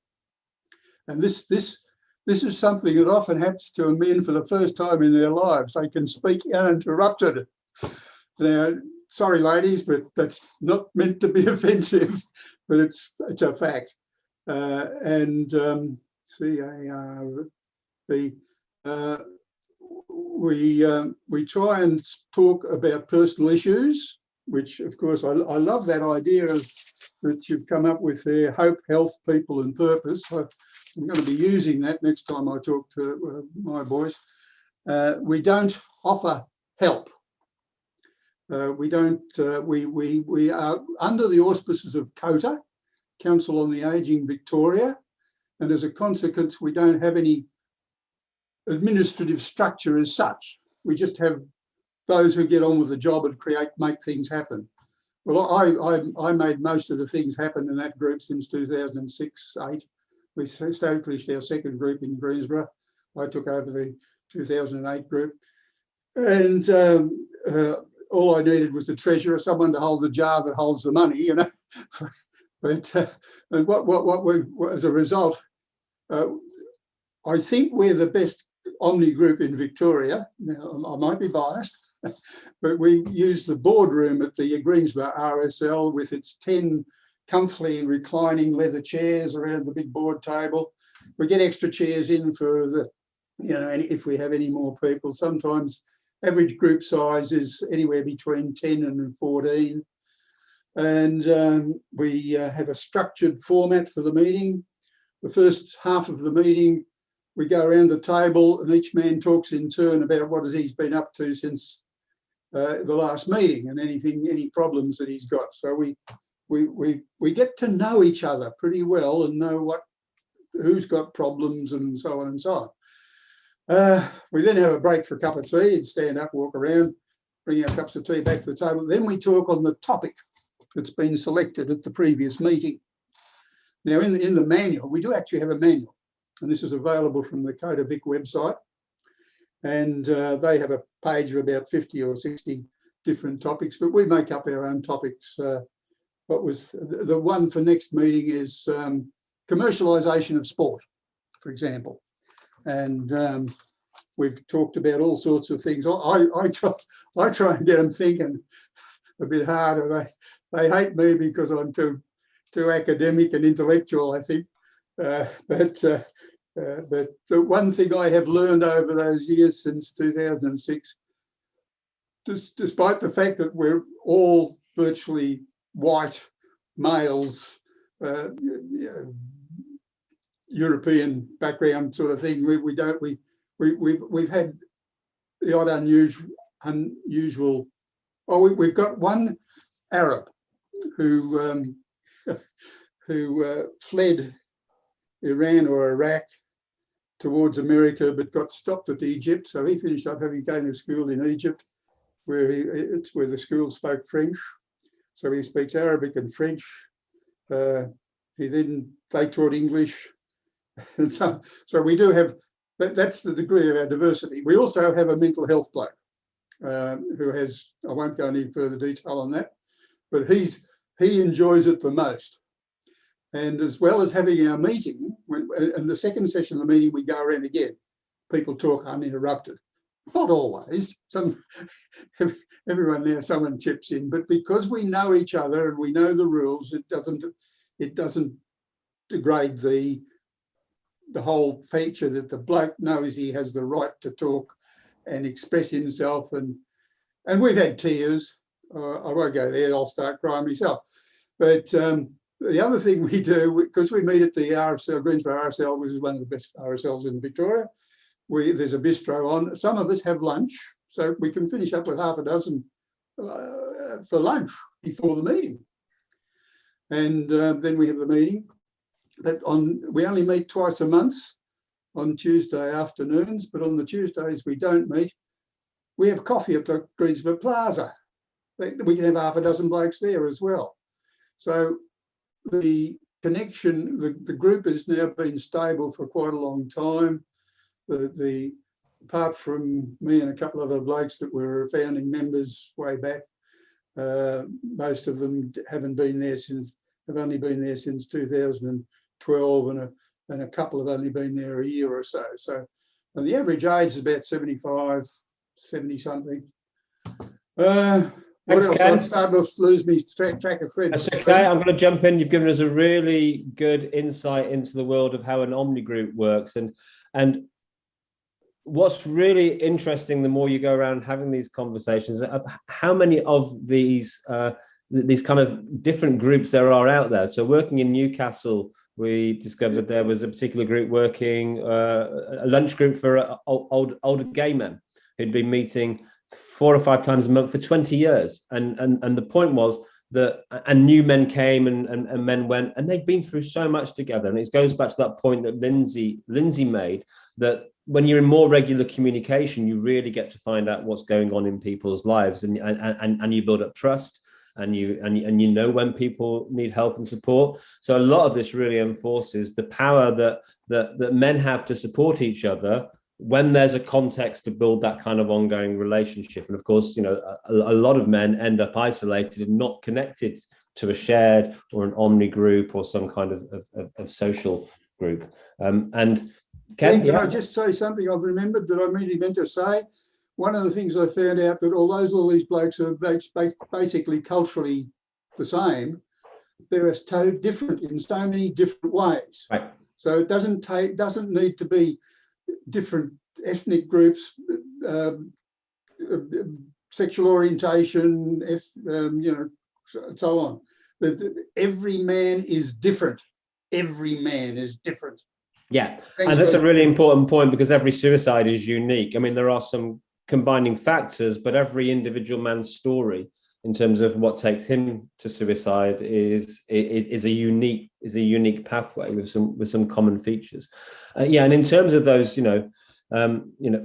And this is something that often happens to men for the first time in their lives. They can speak uninterrupted. Now, sorry, ladies, but that's not meant to be offensive, but it's a fact. We try and talk about personal issues, which, of course, I love that idea that you've come up with there: hope, health, people, and purpose. I'm going to be using that next time I talk to my boys. We don't offer help. We are under the auspices of COTA, Council on the Aging Victoria, and as a consequence, we don't have any administrative structure as such. We just have those who get on with the job and make things happen. Well, I made most of the things happen in that group since 2006-8. We established our second group in Greensborough. I took over the 2008 group. And all I needed was the treasurer, someone to hold the jar that holds the money, you know. But and what as a result, I think we're the best Omni group in Victoria. Now, I might be biased, but we use the boardroom at the Greensborough RSL with its 10 comfy reclining leather chairs around the big board table. We get extra chairs in for the, you know, if we have any more people. Sometimes average group size is anywhere between 10 and 14. And we have a structured format for the meeting. The first half of the meeting, we go around the table and each man talks in turn about what he's been up to since the last meeting and any problems that he's got. So we get to know each other pretty well and know who's got problems and so on and so on. We then have a break for a cup of tea and stand up, walk around, bring our cups of tea back to the table. Then we talk on the topic that's been selected at the previous meeting. Now, in the manual, we do actually have a manual, and this is available from the Code of Vic website. And they have a page of about 50 or 60 different topics, but we make up our own topics. What was the one for next meeting is commercialisation of sport, for example. And we've talked about all sorts of things. I try and get them thinking a bit harder. They hate me because I'm too academic and intellectual, I think. But the one thing I have learned over those years since 2006, despite the fact that we're all virtually white males, European background sort of thing, we've had the odd unusual. Oh, we've got one Arab who fled Iran or Iraq towards America, but got stopped at Egypt. So he finished up going to school in Egypt, where the school spoke French. So he speaks Arabic and French. They taught English. And so we do have, that's the degree of our diversity. We also have a mental health bloke who has, I won't go into further detail on that, but he enjoys it the most. And as well as having our meeting, in the second session of the meeting, we go around again. People talk uninterrupted. Not always. Everyone now, someone chips in, but because we know each other and we know the rules, it doesn't degrade the whole feature that the bloke knows he has the right to talk and express himself. And we've had tears. I won't go there. I'll start crying myself. But the other thing we do, because we meet at the RSL, Greensborough RSL, which is one of the best RSLs in Victoria, there's a bistro on. Some of us have lunch, so we can finish up with half a dozen for lunch before the meeting. And then we have the meeting. But we only meet twice a month on Tuesday afternoons, but on the Tuesdays we don't meet. We have coffee at the Greensborough Plaza. We can have half a dozen blokes there as well. So the connection, the group has now been stable for quite a long time. Apart from me and a couple of other blokes that were founding members way back, most of them have only been there since 2012, and a couple have only been there a year or so. So, and the average age is about 75, 70 something. Thanks, Ken. I'm starting to lose me track of thread. That's okay. I'm going to jump in. You've given us a really good insight into the world of how an Omni group works, and what's really interesting, the more you go around having these conversations, how many of these kind of different groups there are out there. So working in Newcastle, we discovered there was a particular group working, a lunch group for older gay men who'd been meeting 4 or 5 times a month for 20 years. And the point was that, and new men came and men went, and they'd been through so much together. And it goes back to that point that Lindsay made, that when you're in more regular communication, you really get to find out what's going on in people's lives, and you build up trust, and you know when people need help and support. So a lot of this really enforces the power that men have to support each other when there's a context to build that kind of ongoing relationship. And of course, you know, a lot of men end up isolated and not connected to a shared or an omni group or some kind of social group. And can I just say something I've remembered that I really meant to say? One of the things I found out that although all these blokes are basically culturally the same, they're so different in so many different ways. Right. So it doesn't need to be different ethnic groups, sexual orientation, you know, so on. But every man is different. Every man is different. Yeah, Thanks, and that's guys. a really important point, because every suicide is unique. I mean, there are some combining factors, but every individual man's story in terms of what takes him to suicide is a unique pathway with some common features. Yeah, and in terms of those,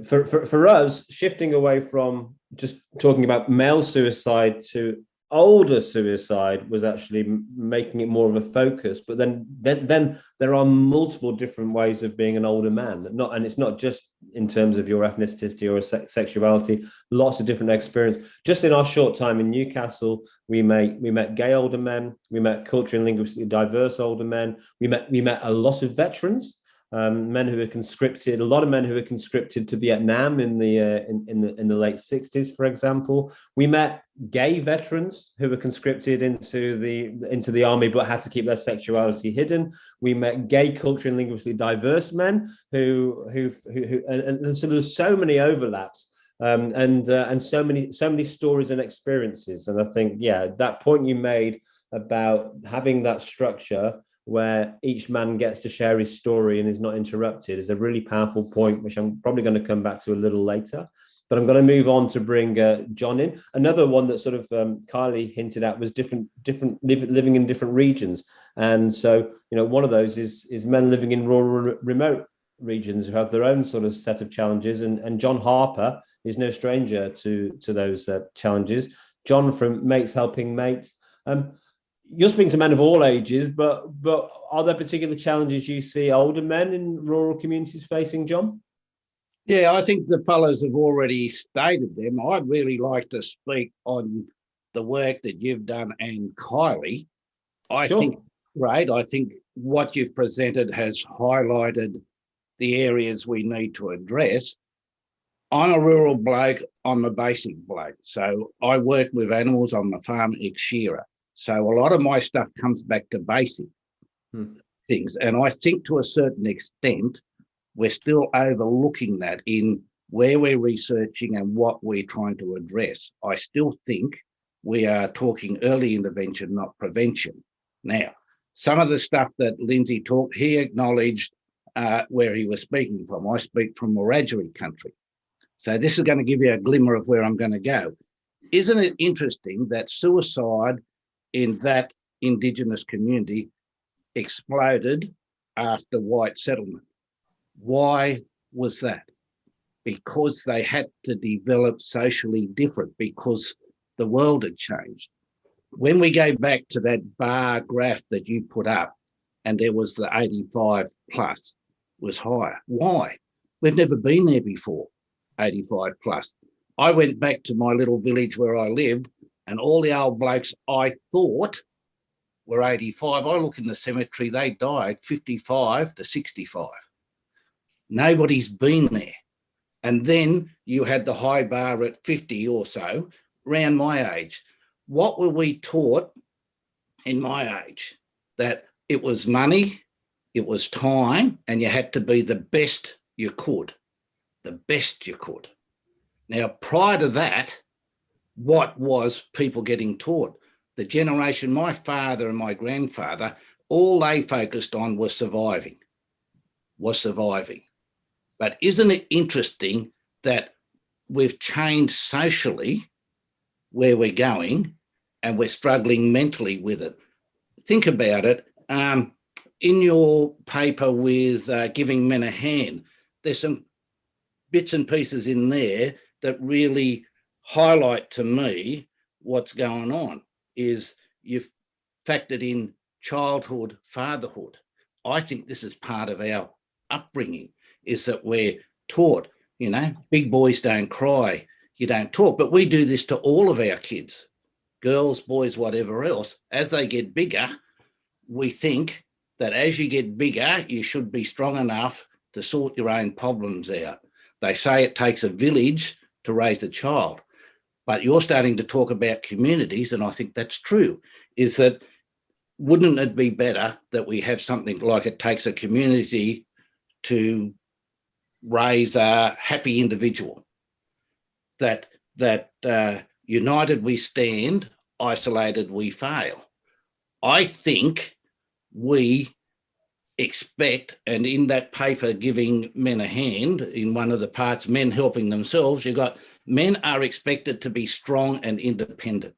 for us, shifting away from just talking about male suicide to older suicide was actually making it more of a focus. But then there are multiple different ways of being an older man, and it's not just in terms of your ethnicity or sexuality. Lots of different experience. Just in our short time in Newcastle, we met gay older men, we met culturally and linguistically diverse older men, we met a lot of veterans. Men who were conscripted, a lot of men who were conscripted to Vietnam in the late 60s, for example. We met gay veterans who were conscripted into the army but had to keep their sexuality hidden. We met gay, culturally and linguistically diverse men who and so there's so many overlaps. And so many stories and experiences. And I think, yeah, that point you made about having that structure where each man gets to share his story and is not interrupted is a really powerful point, which I'm probably going to come back to a little later. But I'm going to move on to bring John in. Another one that sort of Kylie hinted at was living in different regions. And so, one of those is men living in rural, remote regions who have their own sort of set of challenges. And John Harper is no stranger to those challenges. John from Mates Helping Mates. You're speaking to men of all ages, but are there particular challenges you see older men in rural communities facing, John? Yeah, I think the fellows have already stated them. I'd really like to speak on the work that you've done and Kylie. I think what you've presented has highlighted the areas we need to address. I'm a rural bloke, I'm a basic bloke. So I work with animals on the farm ex-shearer. So a lot of my stuff comes back to basic things. And I think to a certain extent, we're still overlooking that in where we're researching and what we're trying to address. I still think we are talking early intervention, not prevention. Now, some of the stuff that Lindsay talked, he acknowledged where he was speaking from. I speak from Wiradjuri country. So this is going to give you a glimmer of where I'm going to go. Isn't it interesting that suicide in that Indigenous community exploded after white settlement? Why was that? Because they had to develop socially different, because the world had changed. When we go back to that bar graph that you put up, and there was the 85 plus was higher. Why? We've never been there before, 85 plus. I went back to my little village where I lived, and all the old blokes I thought were 85. I look in the cemetery, they died 55 to 65. Nobody's been there. And then you had the high bar at 50 or so, around my age. What were we taught in my age? That it was money, it was time, and you had to be the best you could. The best you could. Now, prior to that, what was people getting taught? The generation, my father and my grandfather, all they focused on was surviving. But isn't it interesting that we've changed socially where we're going and we're struggling mentally with it? Think about it. In your paper with Giving Men a Hand, there's some bits and pieces in there that really highlight to me what's going on. Is you've factored in childhood, fatherhood. I think this is part of our upbringing, is that we're taught, big boys don't cry, you don't talk. But we do this to all of our kids, girls, boys, whatever else. As they get bigger, we think that as you get bigger, you should be strong enough to sort your own problems out. They say it takes a village to raise a child, but you're starting to talk about communities, and I think that's true, is that wouldn't it be better that we have something like it takes a community to raise a happy individual? That united we stand, isolated we fail. I think we expect, and in that paper giving men a hand, in one of the parts, men helping themselves, you've got men are expected to be strong and independent.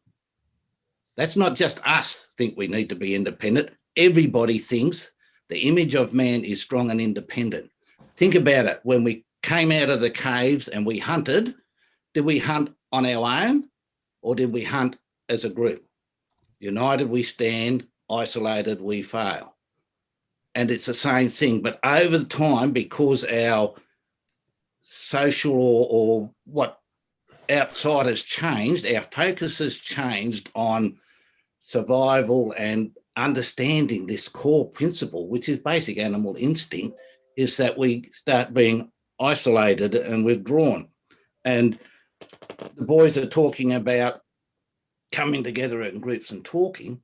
That's not just us think we need to be independent. Everybody thinks the image of man is strong and independent. Think about it. When we came out of the caves and we hunted, did we hunt on our own or did we hunt as a group? United we stand, isolated we fail. And it's the same thing. But over the time, because our social or what outside has changed, our focus has changed on survival and understanding this core principle, which is basic animal instinct, is that we start being isolated and withdrawn. And the boys are talking about coming together in groups and talking.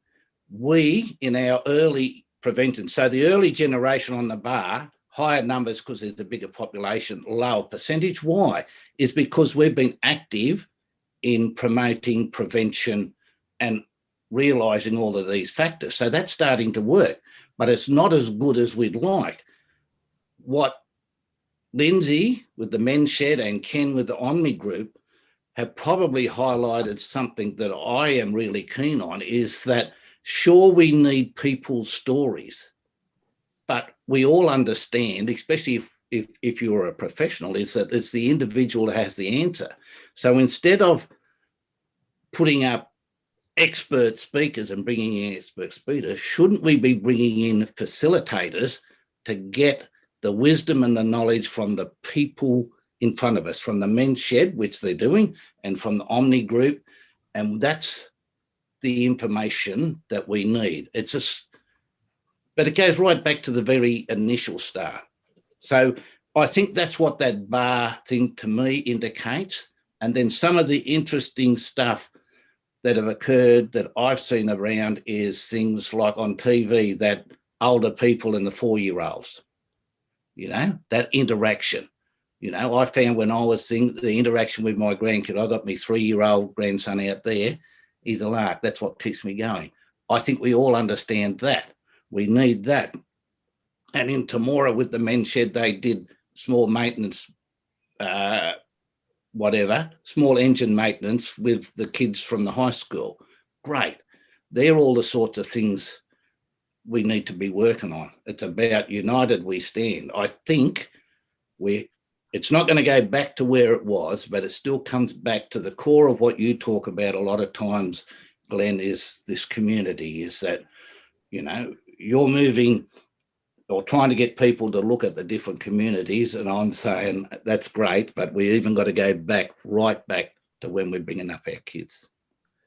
We, in our early prevention, so the early generation on the bar, higher numbers because there's a bigger population, lower percentage. Why? Is because we've been active in promoting prevention and realising all of these factors. So that's starting to work, but it's not as good as we'd like. What Lindsay with the Men's Shed and Ken with the Omni Group have probably highlighted something that I am really keen on, is that sure, we need people's stories, but we all understand, especially if you're a professional, is that it's the individual that has the answer. So instead of putting up expert speakers and bringing in expert speakers, shouldn't we be bringing in facilitators to get the wisdom and the knowledge from the people in front of us, from the Men's Shed, which they're doing, and from the Omni Group? And that's the information that we need. It's just, but it goes right back to the very initial start. So I think that's what that bar thing to me indicates. And then some of the interesting stuff that have occurred that I've seen around is things like on TV, that older people and the 4-year-olds, that interaction. I found when I was seeing the interaction with my grandkid, I got my 3-year-old grandson out there. He's a lark. That's what keeps me going. I think we all understand that. We need that. And in Temora with the Men's Shed, they did small maintenance, small engine maintenance with the kids from the high school. Great. They're all the sorts of things we need to be working on. It's about united we stand. I think it's not going to go back to where it was, but it still comes back to the core of what you talk about a lot of times, Glen, is this community, is that, you're moving or trying to get people to look at the different communities. And I'm saying that's great, but we even got to go right back to when we're bringing up our kids.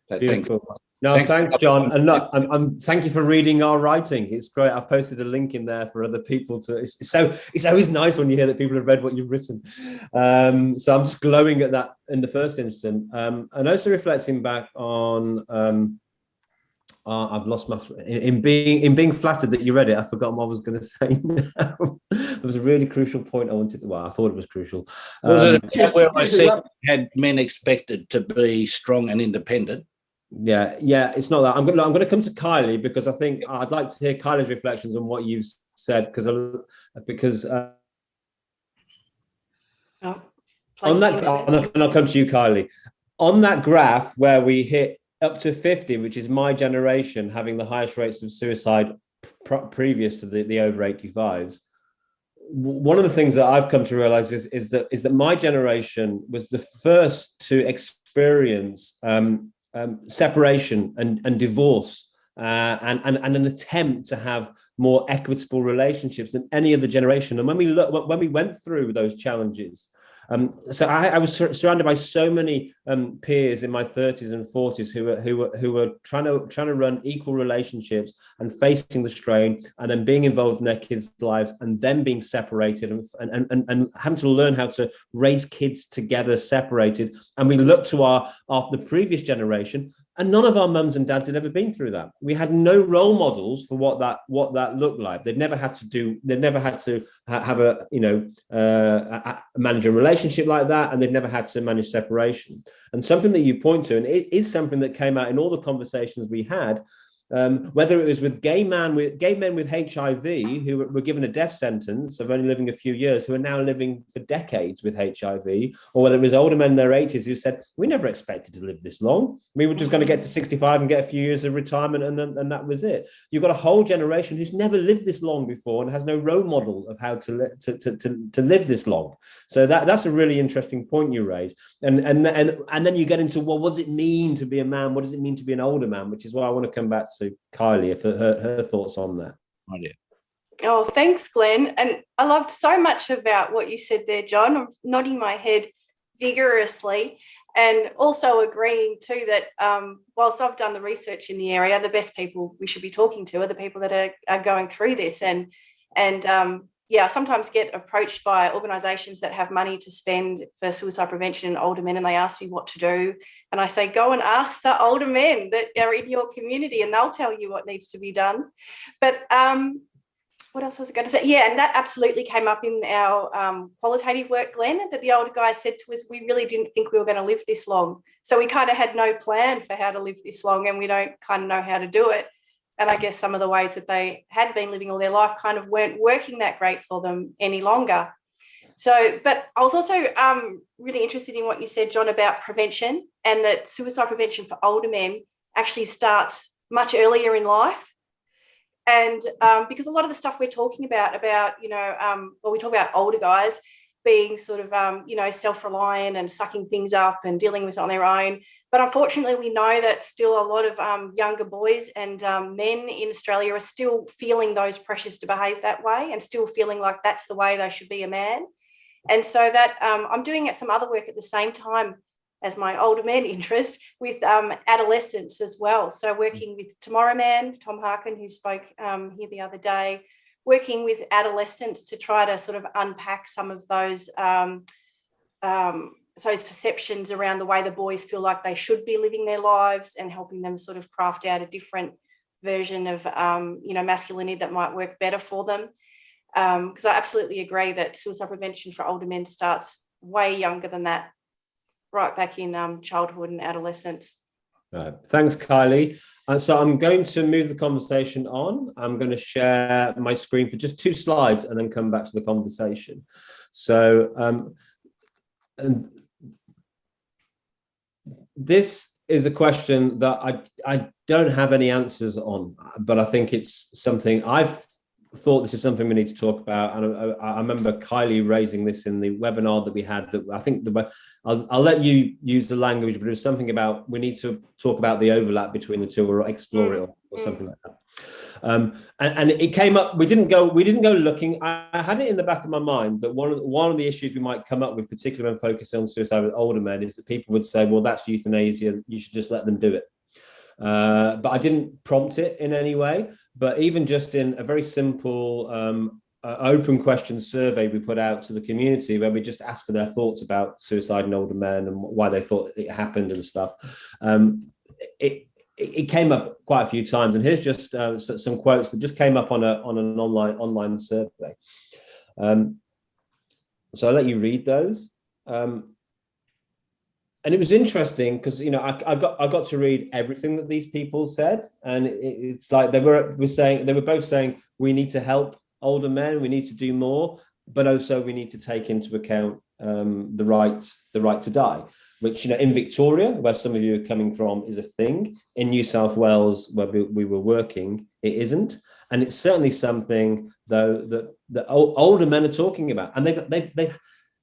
So beautiful. Thanks, John. And thank you for reading our writing. It's great. I've posted a link in there for other people to. It's always nice when you hear that people have read what you've written. So I'm just glowing at that in the first instant, and also reflecting back on. I've lost my in being flattered that you read it. I've forgotten what I was going to say now. There was a really crucial point I wanted. Well, I thought it was crucial. Where I said had men expected to be strong and independent. Yeah, it's not that. I'm going to come to Kylie because I think I'd like to hear Kylie's reflections on what you've said because on that, and I'll come to you, Kylie. On that graph where we hit up to 50, which is my generation having the highest rates of suicide previous to the over 85s. one of the things that I've come to realize is that my generation was the first to experience separation and divorce, and an attempt to have more equitable relationships than any other generation. And when we went through those challenges, so I was surrounded by so many peers in my 30s and 40s who were trying to run equal relationships and facing the strain, and then being involved in their kids' lives, and then being separated and having to learn how to raise kids together separated. And we looked to the previous generation, and none of our mums and dads had ever been through that. We had no role models for what that looked like. They'd never had to have manage a relationship like that, and they'd never had to manage separation. And something that you point to, and it is something that came out in all the conversations we had, whether it was with gay men with HIV who were given a death sentence of only living a few years, who are now living for decades with HIV, or whether it was older men in their 80s who said, we never expected to live this long. We were just going to get to 65 and get a few years of retirement, and that was it. You've got a whole generation who's never lived this long before and has no role model of how to live this long. So that's a really interesting point you raise. And then you get into, well, what does it mean to be a man? What does it mean to be an older man? Which is why I want to come back to Kylie for her thoughts on that. Oh, thanks, Glenn. And I loved so much about what you said there, John. I'm nodding my head vigorously, and also agreeing too that whilst I've done the research in the area, the best people we should be talking to are the people that are going through this. And I sometimes get approached by organisations that have money to spend for suicide prevention in older men, and they ask me what to do. And I say, go and ask the older men that are in your community, and they'll tell you what needs to be done. But what else was I going to say? Yeah, and that absolutely came up in our qualitative work, Glenn, that the older guys said to us, we really didn't think we were going to live this long. So we kind of had no plan for how to live this long, and we don't kind of know how to do it. And I guess some of the ways that they had been living all their life kind of weren't working that great for them any longer. So, but I was also really interested in what you said, John, about prevention, and that suicide prevention for older men actually starts much earlier in life. And because a lot of the stuff we're talking about, we talk about older guys being sort of, self-reliant and sucking things up and dealing with it on their own. But unfortunately, we know that still a lot of younger boys and men in Australia are still feeling those pressures to behave that way, and still feeling like that's the way they should be a man. And so that I'm doing some other work at the same time as my older men interest with adolescents as well. So working with Tomorrow Man, Tom Harkin, who spoke here the other day, working with adolescents to try to sort of unpack some of those perceptions around the way the boys feel like they should be living their lives, and helping them sort of craft out a different version of, masculinity that might work better for them. Because I absolutely agree that suicide prevention for older men starts way younger than that, right back in childhood and adolescence. Right. Thanks, Kylie. So I'm going to move the conversation on. I'm going to share my screen for just 2 slides and then come back to the conversation. So this is a question that I don't have any answers on, but I think it's something I've thought this is something we need to talk about. And I remember Kylie raising this in the webinar that we had, that I think I'll let you use the language, but it was something about we need to talk about the overlap between the two, or explore it, or something like that. And it came up. We didn't go looking. I had it in the back of my mind that one of the issues we might come up with, particularly when focusing on suicide with older men, is that people would say, well, that's euthanasia, you should just let them do it. But I didn't prompt it in any way. But even just in a very simple open question survey we put out to the community, where we just asked for their thoughts about suicide in older men and why they thought it happened and stuff, it came up quite a few times. And here's just some quotes that just came up on an online survey. So I'll let you read those. And it was interesting because, I got to read everything that these people said, and it's like they were both saying we need to help older men, we need to do more, but also we need to take into account the right to die, which in Victoria, where some of you are coming from, is a thing. In New South Wales, where we were working, it isn't. And it's certainly something, though, that older men are talking about, and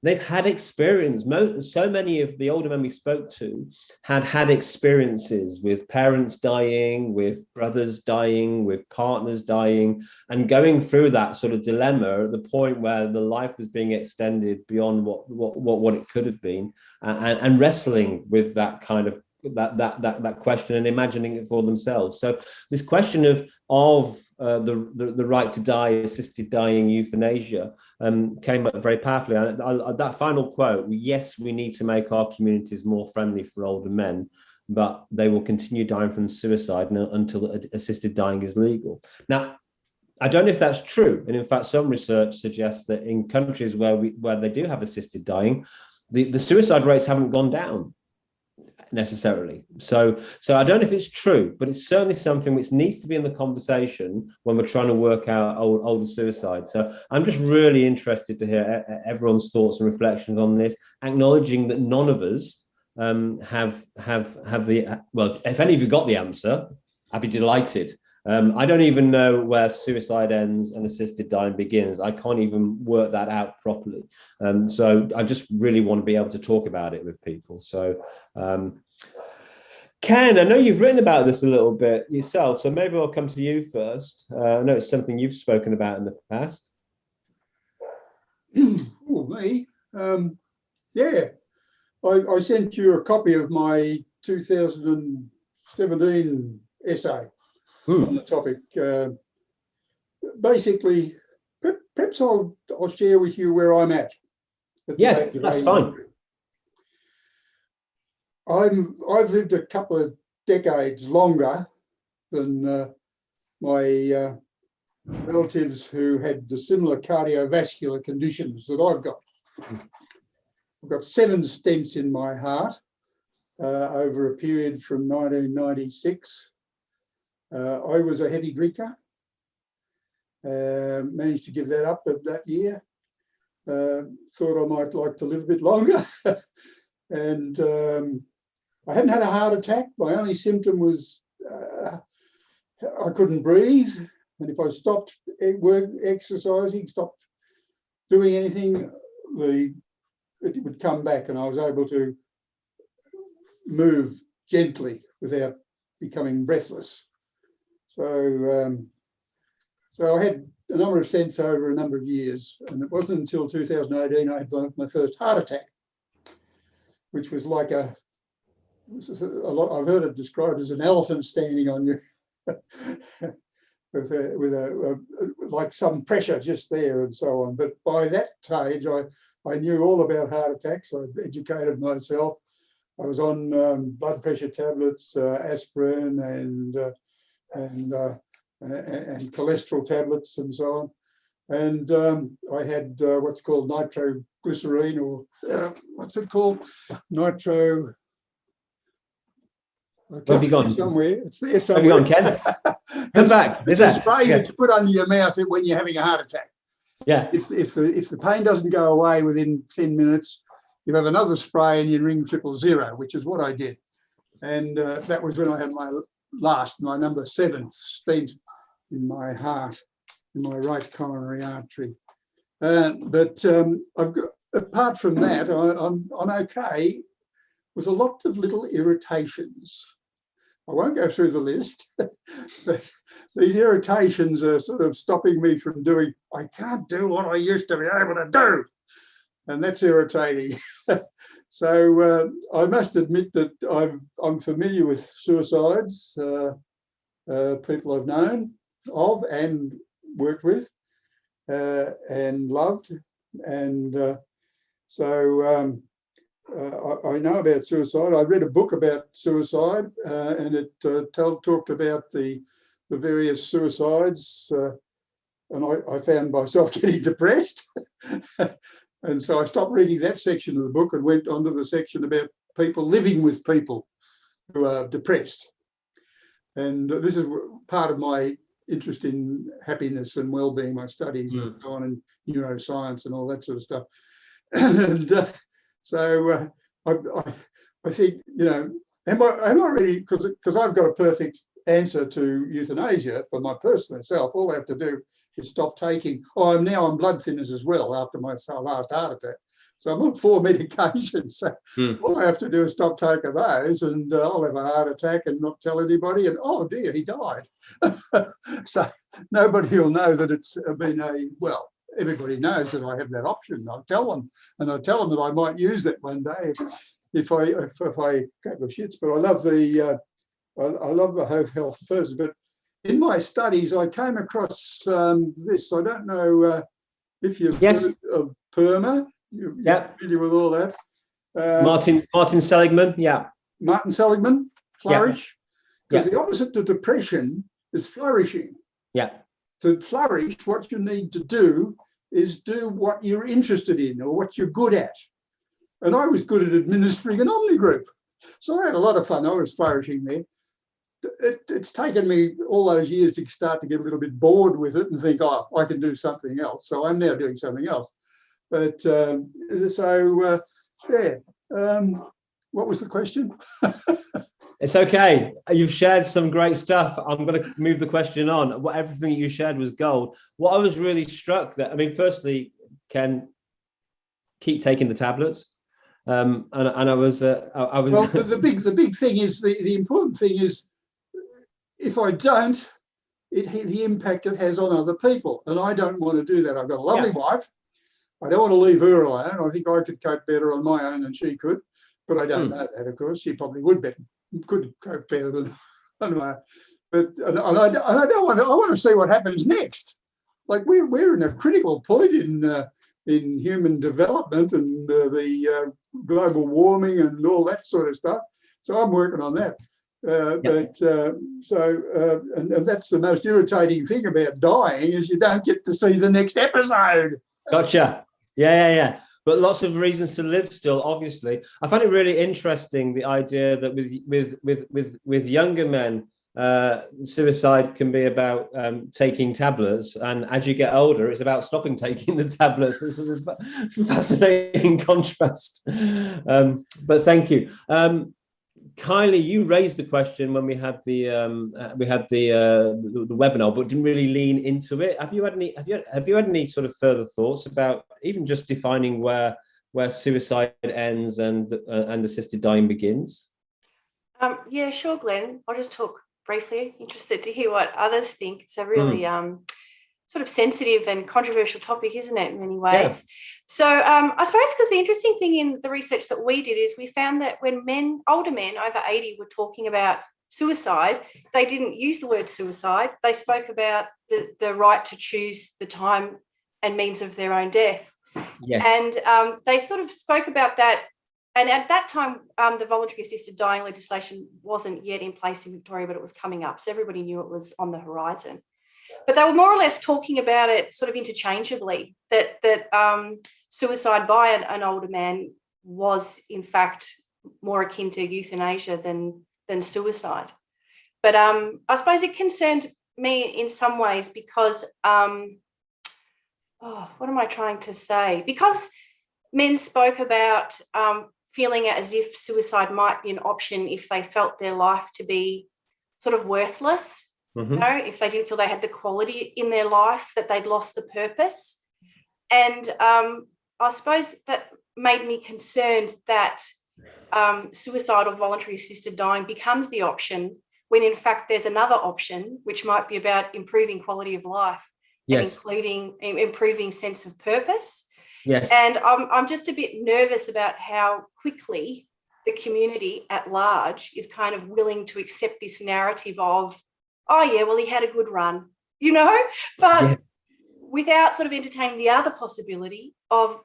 they've had experience. So many of the older men we spoke to had experiences with parents dying, with brothers dying, with partners dying, and going through that sort of dilemma at the point where the life was being extended beyond what it could have been, and wrestling with that kind of that question and imagining it for themselves. So this question of the right to die, assisted dying, euthanasia, came up very powerfully. That final quote: yes, we need to make our communities more friendly for older men, but they will continue dying from suicide until assisted dying is legal. Now, I don't know if that's true, and in fact, some research suggests that in countries where they do have assisted dying, the suicide rates haven't gone down necessarily. So I don't know if it's true, but it's certainly something which needs to be in the conversation when we're trying to work out older suicide. So I'm just really interested to hear everyone's thoughts and reflections on this, acknowledging that none of us have the, well, if any of you got the answer, I'd be delighted. I don't even know where suicide ends and assisted dying begins. I can't even work that out properly. So I just really want to be able to talk about it with people. So Ken, I know you've written about this a little bit yourself, so maybe I'll come to you first. I know it's something you've spoken about in the past. Oh, me? Yeah. I sent you a copy of my 2017 essay on the topic. Basically, perhaps I'll share with you where I'm at. Yeah, that's fine. I've lived a couple of decades longer than my relatives who had the similar cardiovascular conditions that I've got. I've got 7 stents in my heart over a period from 1996. I was a heavy drinker, managed to give that up that year. Thought I might like to live a bit longer. And I hadn't had a heart attack. My only symptom was I couldn't breathe. And if I stopped exercising, stopped doing anything, it would come back, and I was able to move gently without becoming breathless. So I had a number of stents over a number of years, and it wasn't until 2018 I had my first heart attack, which was like a lot. I've heard it described as an elephant standing on you, with like some pressure just there and so on. But by that stage, I knew all about heart attacks. I educated myself. I was on blood pressure tablets, aspirin, and cholesterol tablets, and so on. And I had what's called nitroglycerine, or what's it called? Nitro. Where have you gone? Somewhere. It's there somewhere. Where have you gone, Ken? Come back. It's a spray that you put under your mouth when you're having a heart attack. Yeah. If the pain doesn't go away within 10 minutes, you have another spray and you ring 000, which is what I did. And that was when I had my number 7th stent in my heart, in my right coronary artery. But I've got, apart from that, I'm okay with a lot of little irritations. I won't go through the list, but these irritations are sort of stopping me from doing, I can't do what I used to be able to do. And that's irritating. So I must admit that I'm familiar with suicides, people I've known of and worked with and loved. And so I know about suicide. I read a book about suicide, and it talked about the various suicides, and I found myself getting depressed. And so I stopped reading that section of the book and went on to the section about people living with people who are depressed. And this is part of my interest in happiness and well-being. My studies have gone in neuroscience and all that sort of stuff. And so I think, am I really, because I've got a perfect answer to euthanasia for my personal self. All I have to do is stop taking. Oh, I'm now on blood thinners as well after my last heart attack. So I'm on 4 medications. So all I have to do is stop taking those, and I'll have a heart attack and not tell anybody. And oh dear, he died. So nobody will know that it's been well. Everybody knows that I have that option. I'll tell them, and I'll tell them that I might use that one day if I go the shits. But I love the whole health first. But in my studies, I came across this. I don't know if you've heard of PERMA. You're familiar with all that. Martin Seligman, Martin Seligman, flourish. Because the opposite to depression is flourishing. To flourish, what you need to do is do what you're interested in or what you're good at. And I was good at administering an Omni group. So I had a lot of fun. I was flourishing there. It's taken me all those years to start to get a little bit bored with it and think, oh, I can do something else. So I'm now doing something else. But what was the question? It's okay. You've shared some great stuff. I'm going to move the question on. Everything you shared was gold. What I was really struck that, I mean, firstly, Ken, keep taking the tablets. And I was. Well, the big thing is the important thing is if I don't, the impact it has on other people, and I don't want to do that. I've got a lovely wife. I don't want to leave her alone. I think I could cope better on my own than she could, but I don't know that. Of course, she probably could cope better than I know. But I don't want to. I want to see what happens next. Like we're in a critical point in human development and the global warming and all that sort of stuff. So I'm working on that. And that's the most irritating thing about dying is you don't get to see the next episode. Gotcha. Yeah. But lots of reasons to live still, obviously. I find it really interesting, the idea that with younger men, suicide can be about taking tablets, and as you get older, it's about stopping taking the tablets. It's a fascinating contrast. But thank you. Kylie, you raised the question when we had the webinar, but didn't really lean into it. Have you had any sort of further thoughts about even just defining where suicide ends and assisted dying begins? Yeah, sure, Glenn. I'll just talk briefly. Interested to hear what others think. It's a really sort of sensitive and controversial topic, isn't it, in many ways? Yeah. So I suppose because the interesting thing in the research that we did is we found that when older men over 80 were talking about suicide, they didn't use the word suicide. They spoke about the right to choose the time and means of their own death. Yes. And they sort of spoke about that. And at that time, the voluntary assisted dying legislation wasn't yet in place in Victoria, but it was coming up. So everybody knew it was on the horizon. But they were more or less talking about it sort of interchangeably, that suicide by an older man was, in fact, more akin to euthanasia than suicide. But I suppose it concerned me in some ways because, what am I trying to say? Because men spoke about feeling as if suicide might be an option if they felt their life to be sort of worthless. Mm-hmm. You know, if they didn't feel they had the quality in their life, that they'd lost the purpose. And I suppose that made me concerned that suicide or voluntary assisted dying becomes the option when in fact there's another option which might be about improving quality of life. Yes. And including improving sense of purpose. Yes. And I'm just a bit nervous about how quickly the community at large is kind of willing to accept this narrative of, oh, yeah, well, he had a good run, you know, but without sort of entertaining the other possibility of,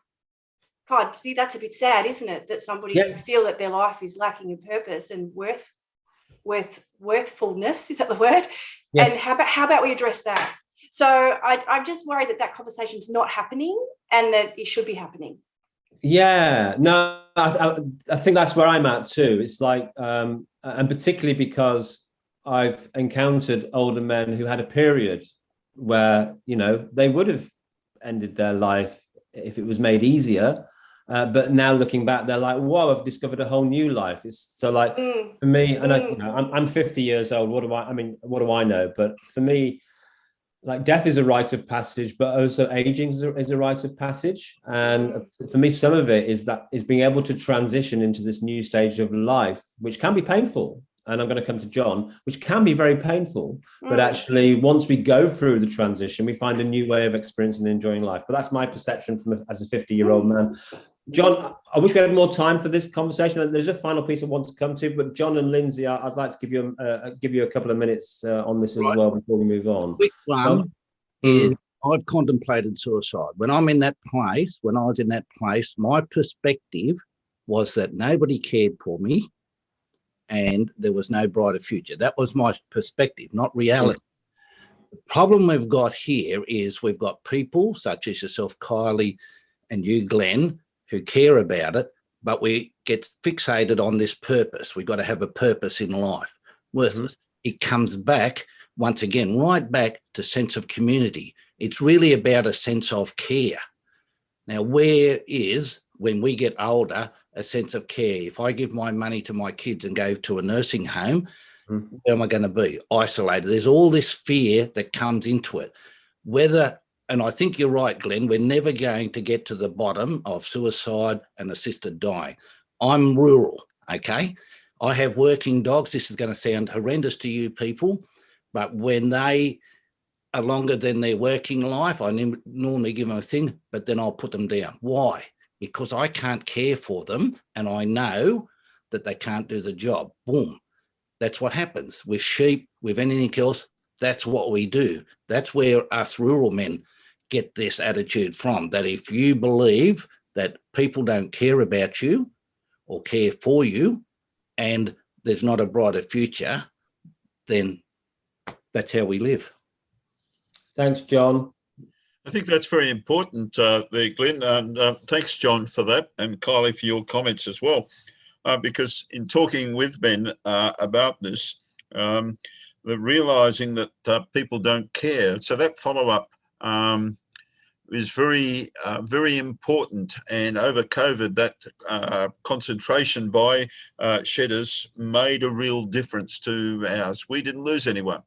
God, see, that's a bit sad, isn't it, that somebody can feel that their life is lacking in purpose and worthfulness, is that the word? Yes. And how about we address that? So I'm just worried that conversation is not happening and that it should be happening. Yeah, no, I think that's where I'm at too. It's like, and particularly because I've encountered older men who had a period where, you know, they would have ended their life if it was made easier. But now looking back, they're like, whoa, I've discovered a whole new life. It's so like for me, and I'm 50 years old. What do I know? But for me, like death is a rite of passage, but also aging is a rite of passage. And for me, some of it is being able to transition into this new stage of life, which can be painful. And I'm going to come to John, which can be very painful. But actually, once we go through the transition, we find a new way of experiencing and enjoying life. But that's my perception as a 50-year-old man. John, I wish we had more time for this conversation. There's a final piece I want to come to, but John and Lindsay, I'd like to give you a couple of minutes on this as well before we move on. Quick one is I've contemplated suicide. When I was in that place, my perspective was that nobody cared for me and there was no brighter future. That was my perspective, not reality. The problem we've got here is we've got people such as yourself, Kylie, and you, Glen, who care about it, but we get fixated on this purpose. We've got to have a purpose in life. Worthless. It comes back, once again, right back to sense of community. It's really about a sense of care. Now, where is, when we get older, a sense of care? If I give my money to my kids and go to a nursing home, where am I going to be? Isolated. There's all this fear that comes into it. And I think you're right, Glen, we're never going to get to the bottom of suicide and assisted dying. I'm rural, okay? I have working dogs. This is going to sound horrendous to you people, but when they are longer than their working life, I normally give them a thing, but then I'll put them down. Why? Because I can't care for them and I know that they can't do the job. Boom. That's what happens with sheep, with anything else. That's what we do. That's where us rural men get this attitude from, that if you believe that people don't care about you or care for you and there's not a brighter future, then that's how we live. Thanks, John. I think that's very important there, Glen. Thanks, John, for that, and Kylie for your comments as well. Because in talking with Ben about this, the realising that people don't care, so that follow-up is very, very important. And over COVID, that concentration by shedders made a real difference to ours. We didn't lose anyone,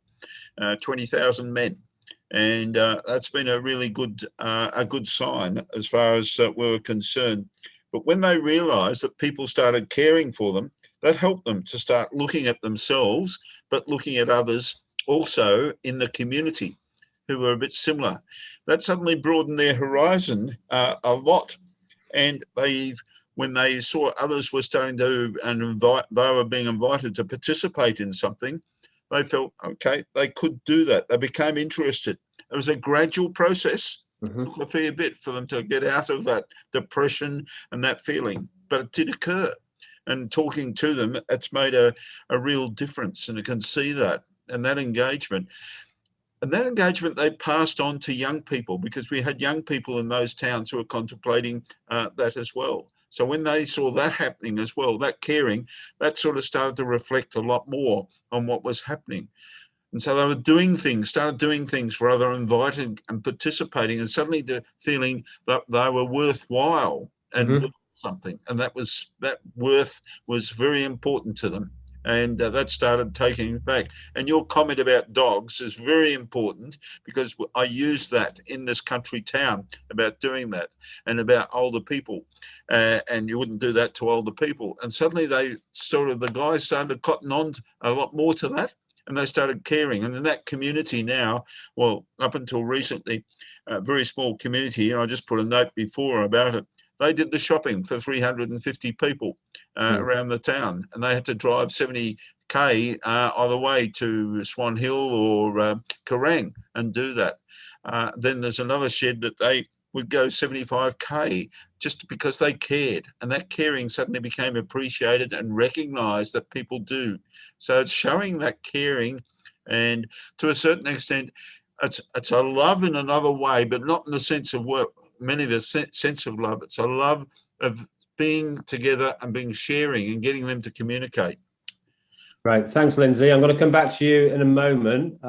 20,000 men. And that's been a really good sign as far as we were concerned. But when they realised that people started caring for them, that helped them to start looking at themselves, but looking at others also in the community who were a bit similar. That suddenly broadened their horizon a lot. And when they saw others were starting to, they were being invited to participate in something, they felt, okay, they could do that. They became interested. It was a gradual process. Took a fair bit for them to get out of that depression and that feeling, but it did occur. And talking to them, it's made a real difference, and you can see that. And that engagement they passed on to young people, because we had young people in those towns who were contemplating that as well. So when they saw that happening as well, that caring, that sort of started to reflect a lot more on what was happening. And so they were started doing things for other, invited and participating, and suddenly feeling that they were worthwhile and something. And that worth was very important to them. And that started taking it back. And your comment about dogs is very important, because I use that in this country town about doing that, and about older people. And you wouldn't do that to older people. And suddenly the guys started cotton on a lot more to that, and they started caring. And in that community now, well, up until recently, a very small community, and I just put a note before about it, they did the shopping for 350 people around the town, and they had to drive 70k either way to Swan Hill or Kerrang and do that. Then there's another shed that they would go 75k just because they cared, and that caring suddenly became appreciated and recognised that people do. So it's showing that caring, and to a certain extent, it's a love in another way, but not in the sense of what many of the sense of love. It's a love of being together and being sharing and getting them to communicate. Right. Thanks, Lindsay. I'm going to come back to you in a moment.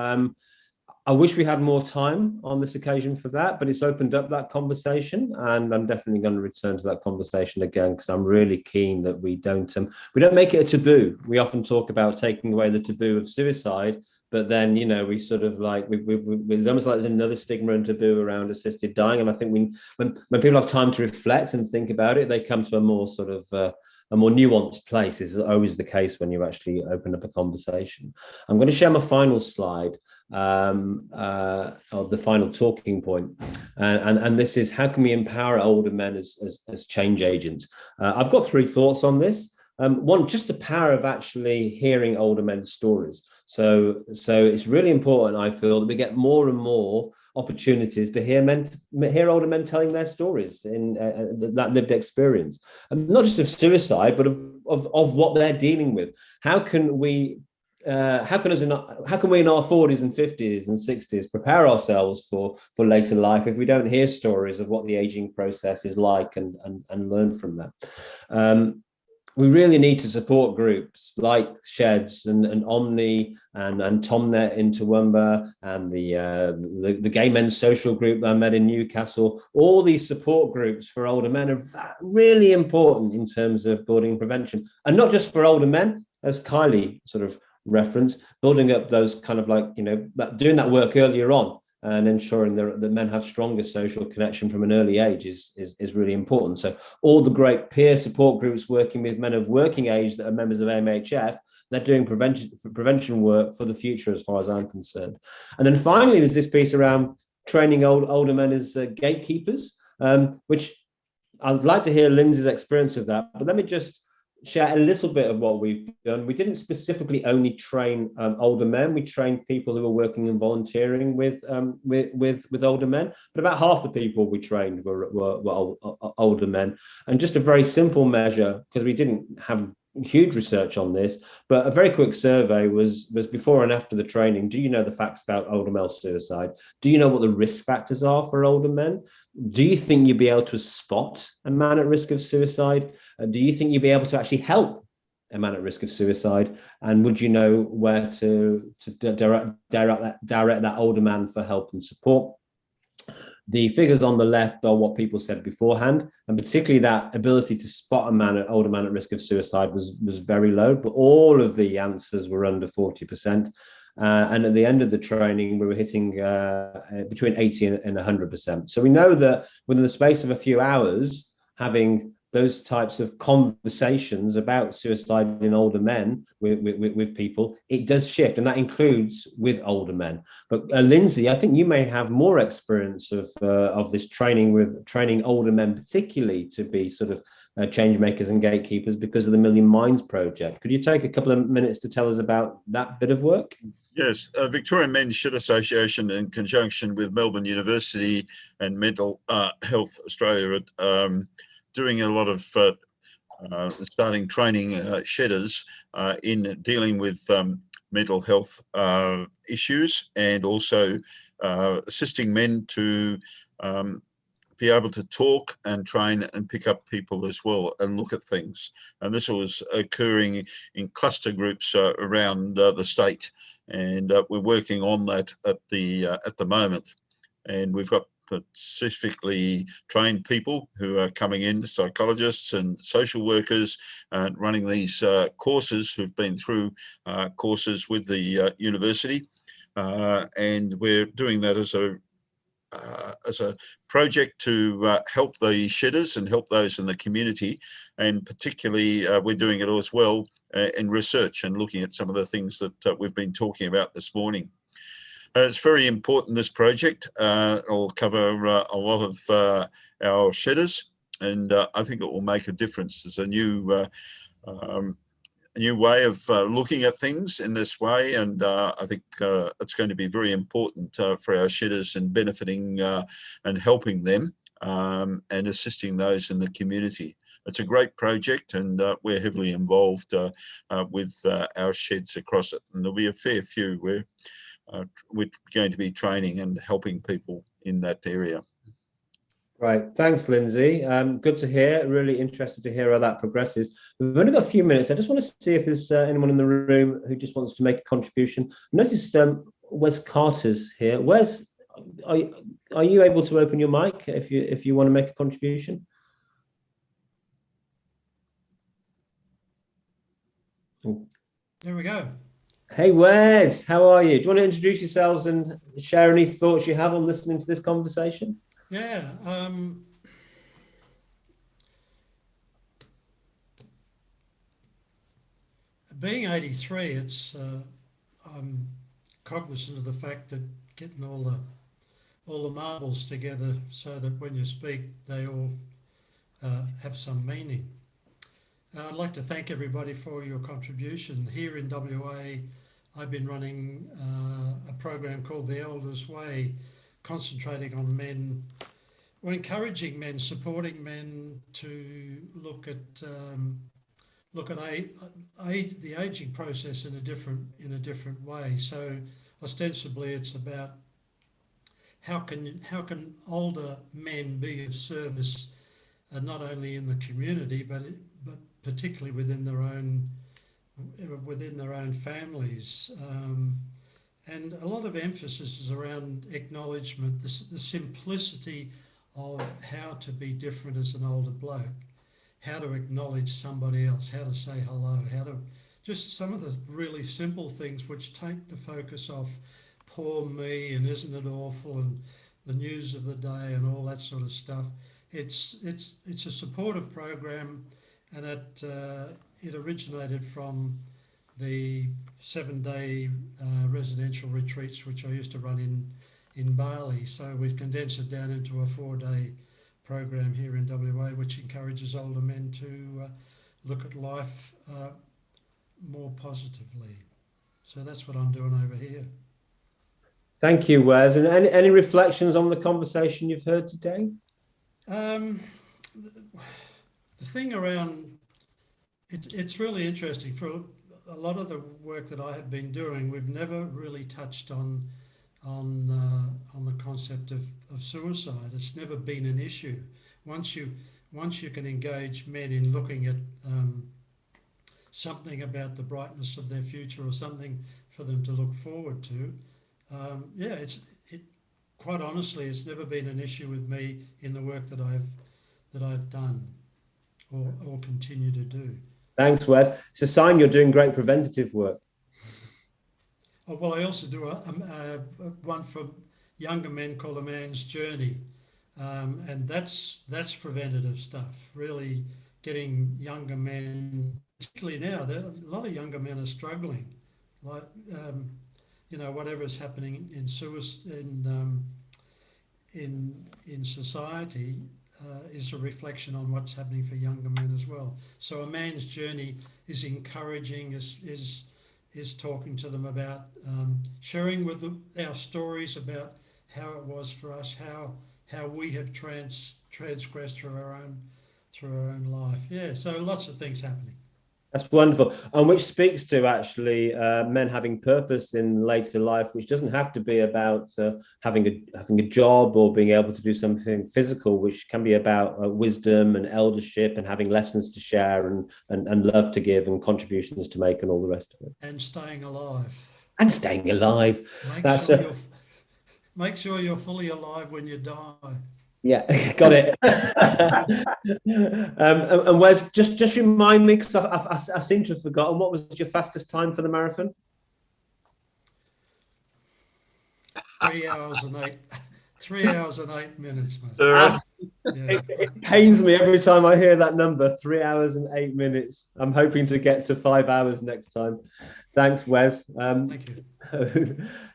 I wish we had more time on this occasion for that, but it's opened up that conversation, and I'm definitely going to return to that conversation again, because I'm really keen that we don't make it a taboo. We often talk about taking away the taboo of suicide, but then, you know, we sort of like it's almost like there's another stigma and taboo around assisted dying. And I think when people have time to reflect and think about it, they come to a more sort of a more nuanced place. This is always the case when you actually open up a conversation. I'm going to share my final slide of the final talking point, and this is, how can we empower older men as change agents? I've got 3 thoughts on this. One, just the power of actually hearing older men's stories. So it's really important, I feel, that we get more and more opportunities to hear older men telling their stories in that lived experience, and not just of suicide, but of what they're dealing with. How can we in our 40s and 50s and 60s prepare ourselves for later life if we don't hear stories of what the aging process is like and learn from that? We really need to support groups like Sheds and Omni and Tomnet in Toowoomba and the Gay Men's Social Group that I met in Newcastle. All these support groups for older men are really important in terms of building prevention, and not just for older men, as Kylie sort of referenced, building up those kind of like, you know, doing that work earlier on and ensuring that men have stronger social connection from an early age is really important. So all the great peer support groups working with men of working age that are members of MHF, they're doing prevention work for the future, as far as I'm concerned. And then finally, there's this piece around training older men as gatekeepers, which I'd like to hear Lindsay's experience of that. But let me just share a little bit of what we've done. We didn't specifically only train older men. We trained people who were working and volunteering with older men, but about half the people we trained were older men. And just a very simple measure, because we didn't have huge research on this, but a very quick survey was before and after the training. Do you know the facts about older male suicide? Do you know what the risk factors are for older men? Do you think you'd be able to spot a man at risk of suicide? Do you think you'd be able to actually help a man at risk of suicide? And would you know where to direct that older man for help and support? The figures on the left are what people said beforehand, and particularly that ability to spot older man at risk of suicide was very low, but all of the answers were under 40%. And at the end of the training, we were hitting between 80 and 100%. So we know that within the space of a few hours, having those types of conversations about suicide in older men with people, it does shift, and that includes with older men. But Lindsay, I think you may have more experience of this training older men, particularly to be sort of change makers and gatekeepers, because of the Million Minds project. Could you take a couple of minutes to tell us about that bit of work? Yes, Victorian Men's Shed Association, in conjunction with Melbourne University and Mental Health Australia, doing a lot of starting training shedders in dealing with mental health issues, and also assisting men to be able to talk and train and pick up people as well and look at things. And this was occurring in cluster groups around the state, and we're working on that at the moment. And we've got specifically trained people who are coming in, psychologists and social workers, running these courses, who've been through courses with the university, and we're doing that as a project to help the shedders and help those in the community. And particularly we're doing it as well in research and looking at some of the things that we've been talking about this morning. It's very important, this project. It'll cover a lot of our shedders, and I think it will make a difference. It's a new way of looking at things in this way, and I think it's going to be very important for our shedders, and benefiting and helping them and assisting those in the community. It's a great project, and we're heavily involved with our sheds across it, and there'll be a fair few where we're going to be training and helping people in that area. Right, thanks, Lindsay. Good to hear. Really interested to hear how that progresses. We've only got a few minutes. I just want to see if there's anyone in the room who just wants to make a contribution. I noticed Wes Carter's here. Wes, are you able to open your mic if you want to make a contribution? There we go. Hey Wes, how are you? Do you want to introduce yourselves and share any thoughts you have on listening to this conversation? Yeah. Being 83, I'm cognizant of the fact that getting all the marbles together so that when you speak, they all have some meaning. I'd like to thank everybody for your contribution. Here in WA, I've been running a program called The Elders Way, concentrating on men, or encouraging men, supporting men to look at the aging process in a different way. So ostensibly, it's about how can older men be of service, not only in the community but particularly within their own families. And a lot of emphasis is around acknowledgement, the simplicity of how to be different as an older bloke, how to acknowledge somebody else, how to say hello, how to just some of the really simple things which take the focus off poor me and isn't it awful and the news of the day and all that sort of stuff. It's a supportive program, and it originated from the 7-day residential retreats which I used to run in Bali. So we've condensed it down into a 4-day program here in WA, which encourages older men to look at life more positively. So that's what I'm doing over here. Thank you, Wes. And any reflections on the conversation you've heard today? The thing around, it's really interesting. For a lot of the work that I have been doing, we've never really touched on the concept of suicide. It's never been an issue. Once you can engage men in looking at something about the brightness of their future or something for them to look forward to, quite honestly, it's never been an issue with me in the work that I've done or continue to do. Thanks, Wes. It's a sign you're doing great preventative work. Oh, well, I also do one for younger men called A Man's Journey, and that's preventative stuff. Really getting younger men, particularly now, a lot of younger men are struggling. Like whatever's happening in society is a reflection on what's happening for younger men as well. So A Man's Journey is encouraging, is talking to them about sharing with them our stories about how it was for us, how we have transgressed through our own life. Yeah, so lots of things happening. That's wonderful, and which speaks to actually men having purpose in later life, which doesn't have to be about having a job or being able to do something physical, which can be about wisdom and eldership and having lessons to share and love to give and contributions to make and all the rest of it. And staying alive. And staying alive. Make sure you're fully alive when you die. Yeah, got it. And Wes, just remind me, because I seem to have forgotten, what was your fastest time for the marathon? 3 hours and 8 minutes, mate. It pains me every time I hear that number, 3 hours and 8 minutes. I'm hoping to get to 5 hours next time. Thanks, Wes. Thank you.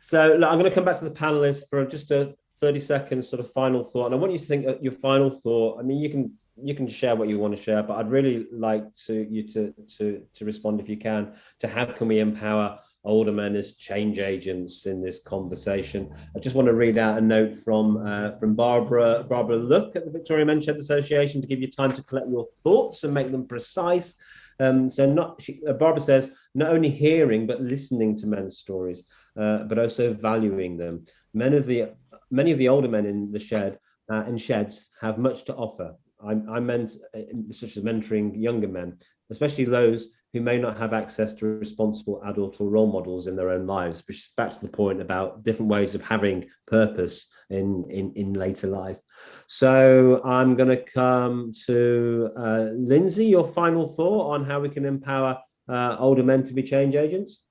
So look, I'm going to come back to the panelists for just a 30-second sort of final thought, and I want you to think your final thought. I mean, you can share what you want to share, but I'd really like you to respond, if you can, to how can we empower older men as change agents in this conversation. I just want to read out a note from Barbara Look at the Victoria Men's Sheds Association to give you time to collect your thoughts and make them precise. Barbara says, not only hearing but listening to men's stories, but also valuing them. Many of the older men in the shed, in sheds, have much to offer. I meant such as mentoring younger men, especially those who may not have access to responsible adult or role models in their own lives, which is back to the point about different ways of having purpose in later life. So I'm going to come to Lindsay, your final thought on how we can empower older men to be change agents?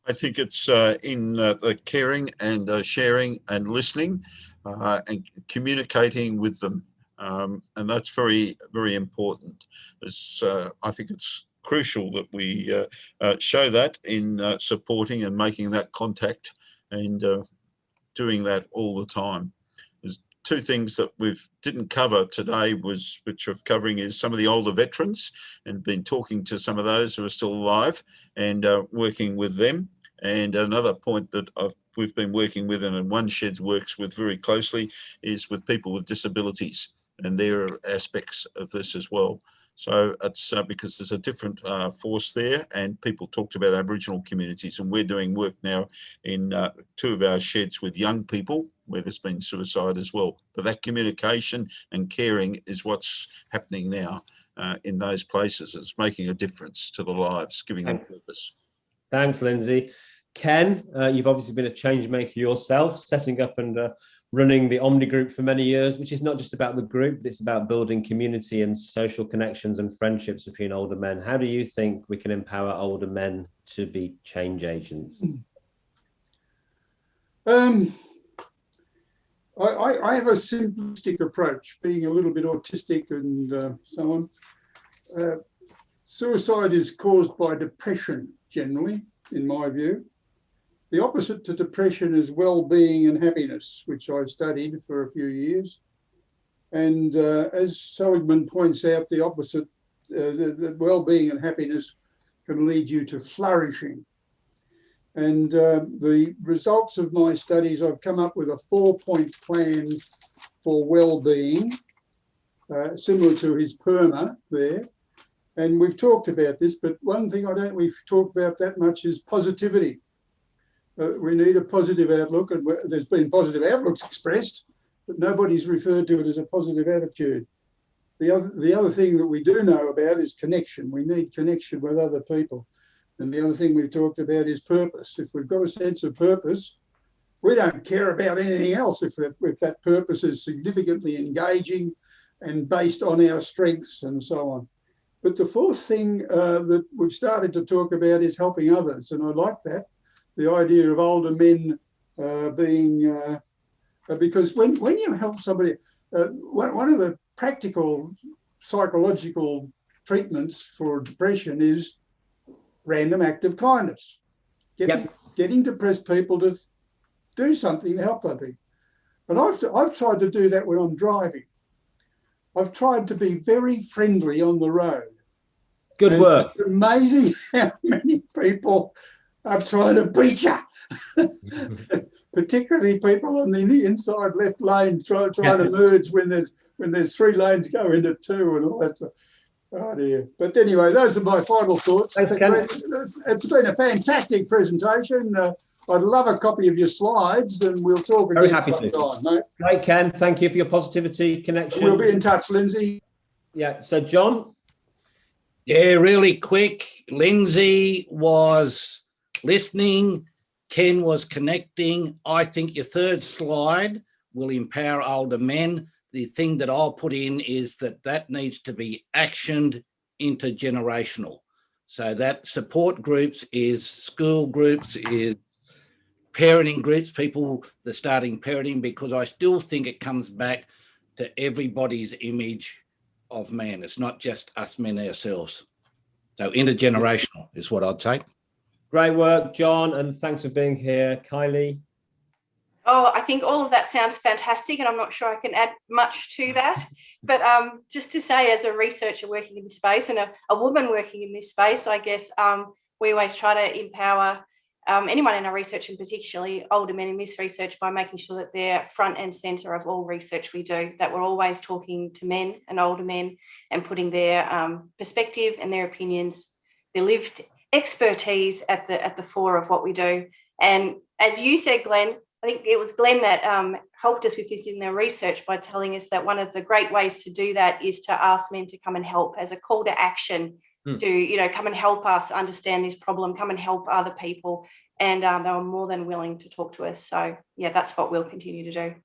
I think it's in the caring and sharing and listening and communicating with them. And that's very, very important. I think it's crucial that we show that in supporting and making that contact and doing that all the time. There's two things that we didn't cover today, which we're covering is some of the older veterans, and been talking to some of those who are still alive and working with them. And another point that we've been working with, and One Sheds works with very closely, is with people with disabilities, and there are aspects of this as well. So it's because there's a different force there, and people talked about Aboriginal communities, and we're doing work now in two of our sheds with young people where there's been suicide as well. But that communication and caring is what's happening now in those places. It's making a difference to the lives, giving them purpose. Thanks, Lindsay. Ken, you've obviously been a change maker yourself, setting up and running the Omni Group for many years, which is not just about the group, but it's about building community and social connections and friendships between older men. How do you think we can empower older men to be change agents? I have a simplistic approach, being a little bit autistic and so on. Suicide is caused by depression, generally, in my view. The opposite to depression is well-being and happiness, which I studied for a few years. And as Seligman points out, the opposite, the well-being and happiness can lead you to flourishing. And the results of my studies, I've come up with a 4-point plan for well-being, similar to his PERMA there. And we've talked about this, but one thing we've talked about that much is positivity. We need a positive outlook, and there's been positive outlooks expressed, but nobody's referred to it as a positive attitude. The other thing that we do know about is connection. We need connection with other people. And the other thing we've talked about is purpose. If we've got a sense of purpose, we don't care about anything else if that purpose is significantly engaging and based on our strengths and so on. But the fourth thing that we've started to talk about is helping others. And I like that, the idea of older men being, because when you help somebody, one of the practical psychological treatments for depression is random act of kindness. Getting depressed people to do something to help other people. And I've tried to do that when I'm driving. I've tried to be very friendly on the road. Good work. It's amazing how many people are trying to beat you, particularly people on the inside left lane trying to merge when there's 3 lanes go into 2 and all that stuff. Oh dear. But anyway, those are my final thoughts. Thanks, Ken. It's been a fantastic presentation. I'd love a copy of your slides, and we'll talk again. Very happy to. Sometime, mate. Great, Ken. Thank you for your positivity connection. We'll be in touch, Lindsay. Yeah. So, John? Yeah, really quick. Lindsay was listening. Ken was connecting. I think your third slide will empower older men. The thing that I'll put in is that needs to be actioned intergenerational. So that support groups is school groups, is parenting groups, people that are starting parenting, because I still think it comes back to everybody's image of man. It's not just us men ourselves. So intergenerational is what I'd say. Great work, John, and thanks for being here. Kylie? Oh, I think all of that sounds fantastic, and I'm not sure I can add much to that. But just to say, as a researcher working in this space and a woman working in this space, I guess we always try to empower anyone in our research, and particularly older men in this research, by making sure that they're front and centre of all research we do, that we're always talking to men and older men and putting their perspective and their opinions, their lived expertise at the fore of what we do. And as you said, Glen, I think it was Glen that helped us with this in their research by telling us that one of the great ways to do that is to ask men to come and help as a call to action to, come and help us understand this problem, come and help other people. And they were more than willing to talk to us. So, yeah, that's what we'll continue to do.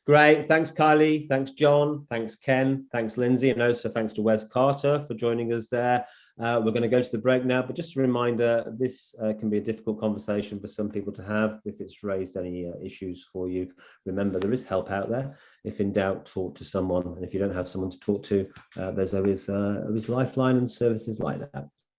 Great. Thanks, Kylie. Thanks, John. Thanks, Ken. Thanks, Lindsay. And also thanks to Wes Carter for joining us there. We're going to go to the break now, but just a reminder, this can be a difficult conversation for some people to have if it's raised any issues for you. Remember, there is help out there. If in doubt, talk to someone. And if you don't have someone to talk to, there's always Lifeline and services like that.